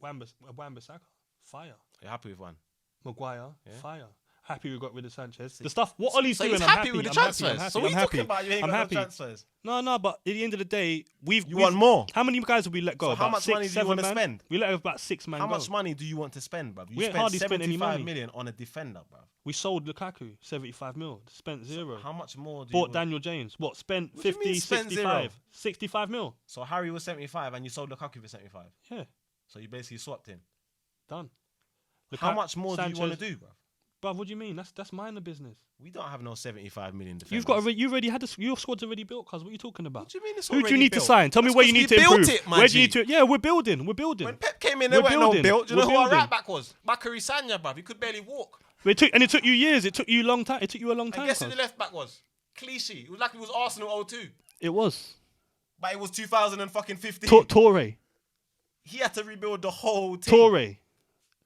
Wan-Bissaka. Fire. You're happy with one? Maguire. Yeah. Fire. Happy we got rid of Sanchez. The stuff. What Ollie's So doing, he's I'm happy happy with the I'm transfers. happy, I'm So what are you happy. talking about? You ain't I'm got happy. no transfers. No, but at the end of the day, we've want more? How many guys have we let go? So how About much money do you 7 wanna man? spend? We let about 6 man How go. much money do you want to spend, bruv? You We ain't spent hardly spent any 75 money. million on a defender, bruv. We sold Lukaku, 75 mil. Spent zero. How much more do Bought you Daniel James. What? Spent What do you 50, mean spent 65. zero? 65 mil. So Harry was 75 and you sold Lukaku for 75. Yeah, So you basically swapped him. done. How much more do you want to Sanchez- do, bruv? Bruv, what do you mean? That's minor business. We don't have no 75 million defenders. You've already had this. Your squad's already built. Cuz what are you talking about? What do you mean it's Who do you already need to built? sign? Tell me That's where you 'cause need to we built improve. it, man, Where do you G. need to? Yeah, we're building. We're building. When Pep came in, there We're weren't no building. built. Do you know We're who our building. right back was? Bakary Sagna, bruv. He could barely walk. It took you years. It took you a long time. It took you a long time. And guess who cuz. the left back was? Clichy. It was like it was Arsenal 02. It was But it was 2015. Torre. He had to rebuild the whole team. Torre.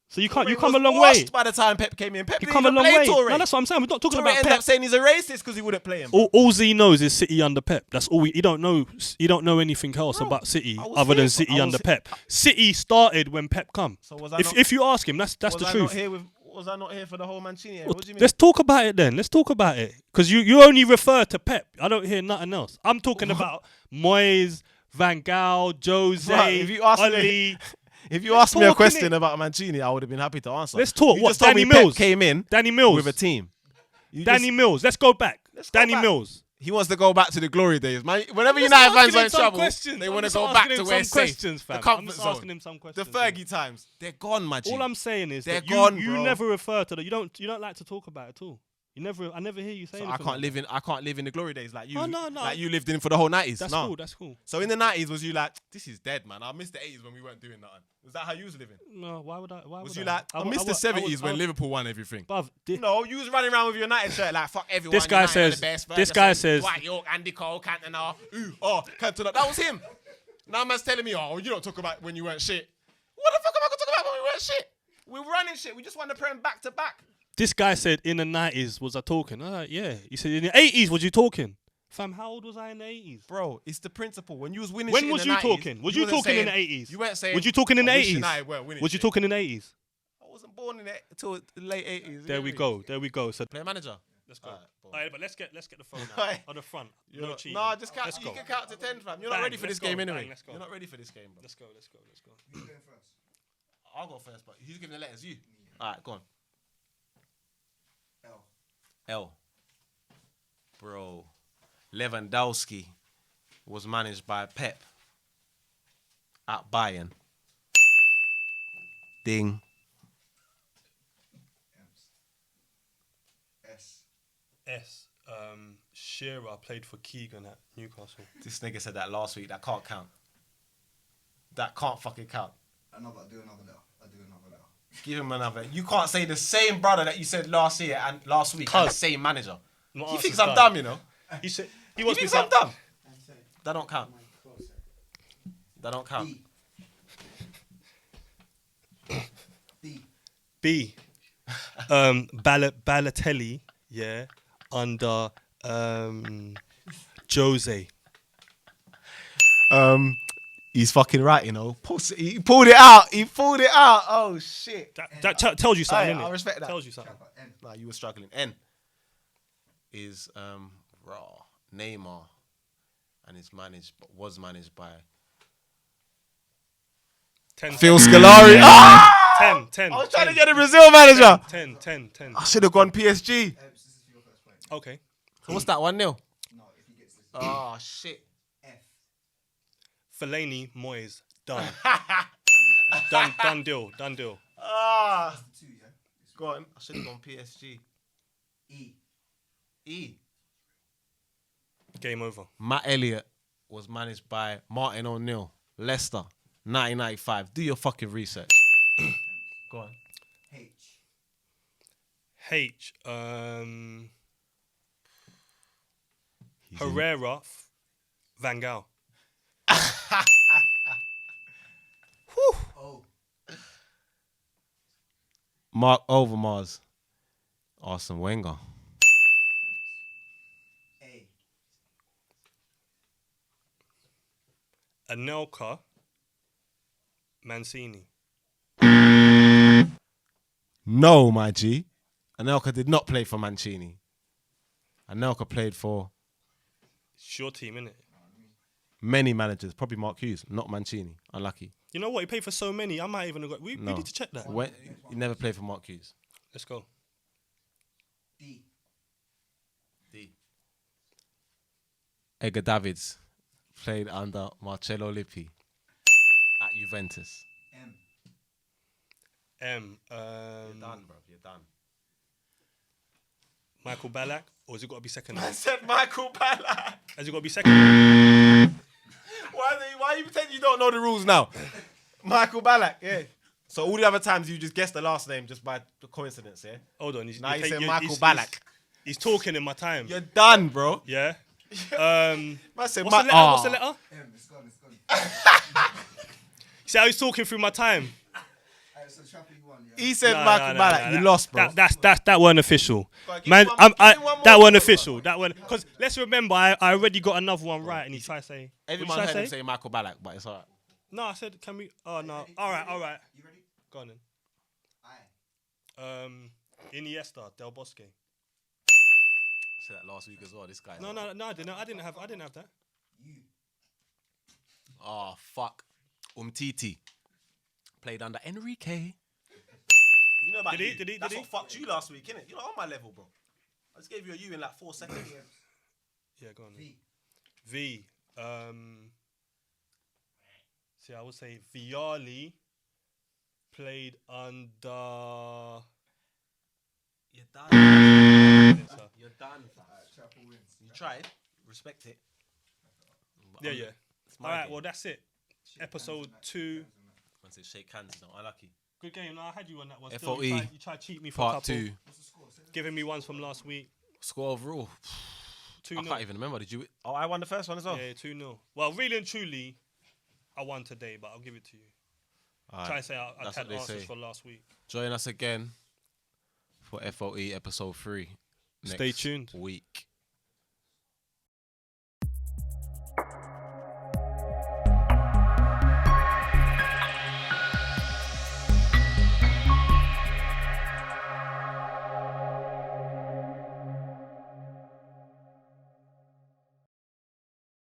So you Torre come a was long washed way. by the time Pep came in. Pep You didn't come a even long play way. Torre. No, that's what I'm saying. We're not talking Torre about ended Pep. up saying he's a racist because he wouldn't play him. All he knows is City under Pep. That's all. He don't know. He don't know anything else about City I was other than here- City I was under he- Pep. City started when Pep come. So was I If not- if you ask him, that's the was I truth. was I not here for the whole Mancini era? Well, What do you mean? let's talk about it then. Let's talk about it because you only refer to Pep. I don't hear nothing else. I'm talking about Moyes, Van Gaal, Jose, Right, if you ask me- Ali. If you asked me a talk, question innit? about Mancini, I would have been happy to answer. Let's talk. You What, just told Danny me Pep Mills? came in Danny Mills. with a team. You Danny just- Mills. Let's go back. Let's go Danny back. Mills. He wants to go back to the glory days, man. Whenever I'm just United fans asking are him in some trouble, questions. they I'm want to just go asking back him to some where it's safe. questions, The fam. I'm comfort just zone. asking him some The questions. Fergie times, they're gone, my G. All I'm saying is They're that gone, you bro. never refer to that. You don't like to talk about it at all. I never hear you say So anything. I can't live in the glory days like you. Oh, no. Like you lived in for the whole 90s. That's no. cool. That's cool. So in the 90s, was you like, this is dead, man? I missed the 80s when we weren't doing nothing. Was that how you was living? No, why would I? Was you like, I missed the 70s when Liverpool won everything? Bruv, No, you was running around with your United shirt like, fuck everyone. This guy United are the says- best, this guy says- Dwight York, Andy Cole, Cantona, Cantona. That was him. Now man's telling me, oh, you don't talk about when you weren't shit. What the fuck am I going to talk about when we weren't shit? We're running shit. We just won the Prem back to back. This guy said in the 90s was I talking? I'm like, yeah. He said in the 80s was you talking? Fam, how old was I in the 80s? Bro, it's the principle. When you was winning When shit was in you the 90s, talking? Was you wasn't talking in the saying- 80s? You weren't saying. Was you talking in the I wish 80s? United weren't winning Was you shit. talking in the 80s? I wasn't born in it until the late 80s. There we go. There we go. So Player manager. let's go. Alright, boom. Alright, but let's get the phone Alright. out. On the front. You're No not- cheating. Nah, just count. Let's You go. can count to 10, fam. You're Bang, not ready for let's this game go, anyway. bang, let's go. You're not ready for this game, bro. Let's go. Who's going first? I'll go first, but who's giving the letters? You. All right, go on. L. L. Bro, Lewandowski was managed by Pep at Bayern. Ding. S. S. Shearer played for Keegan at Newcastle. This nigga said that last week. That can't count. That can't fucking count. I do another letter. Give him another. You can't say the same brother that you said last year and last week and the same manager. My He answer's thinks I'm done. dumb, you know. He said he He wants me thinks to I'm dumb. That don't count. That don't count. D. B. Balotelli, yeah, under Jose. He's fucking right, you know. He pulled it out. He pulled it out. Oh shit. That tells you something, Aye, innit? I respect that. Tells you something. N. Nah, you were struggling. N is raw Neymar, and was managed by 10. Phil Scolari. Ah! 10. I was trying to get a Brazil manager. 10. I should have gone PSG. This is your first point. Okay. So what's that 1-0? No, if he gets this. Oh shit. F. Fellaini, Moyes, done. done deal. Ah. That's the 2, yeah? Go on. I should have gone PSG. E. E. Game over. Matt Elliott was managed by Martin O'Neill, Leicester, 1995. Do your fucking research. Go on. H. H. Herrera, Van Gaal. O. Mark Overmars, Arsene Wenger. A. Anelka, Mancini. No, my G. Anelka did not play for Mancini. Anelka played for It's your team, innit? many managers, probably Mark Hughes, not Mancini. Unlucky. You know what? He paid for so many. I might even have got. We No. need to check that. He never played for Mark Hughes. Let's go. D. Edgar Davids played under Marcello Lippi at Juventus. M. M. You're done, bro. You're done. Michael Ballack, or has it got to be second? I said Michael Ballack. Has it got to be second? Why are you pretending you don't know the rules now? Michael Ballack, yeah. So all the other times you just guessed the last name just by coincidence, yeah? Hold on. Now you say you're- Michael Ballack. He's talking in my time. You're done, bro. Yeah. I said What's the letter? What's the letter? It's gone. See how he's talking through my time? So Chappie won, yeah. He said Nah, Michael nah, Ballack. nah, You that- lost, bro. That weren't official. Go on, give Man, me one- give me one more that weren't bro. official. That one, because let's remember, I already got another one right, and he tried to say. Everyone What did heard I him say? say Michael Ballack, but it's alright. No, I said, can we? Oh no. All right. You ready? Go on then. Aye. Iniesta, Del Bosque. I said that last week as well. This guy. No, I didn't have that. You. Oh fuck. Umtiti played under Enrique. You know about Did he? you. Did he? That's Did what he? fucked you last week, innit? You're not on my level, bro. I just gave you a U in like 4 seconds. Yeah, go on. Then. V. V. See, I would say Viali played under. You're done. You're done. Chappie wins. You tried. Respect it. But Yeah, I'm- yeah. It's my All right, game. well that's it. Episode 2. Man said shake hands. He's not unlucky. Good game. No, I had you on that one. Still, FOE. you tried to cheat me for a Part couple. 2. What's the score? Say the Giving me ones from last week. Score overall. 2-0. I can't even remember. Did you? Oh, I won the first one as well. Yeah, 2-0. Well, really and truly, I won today, but I'll give it to you. All Try right. and say I That's had what they answers say. for last week. Join us again for FOE episode 3. Stay tuned. Week.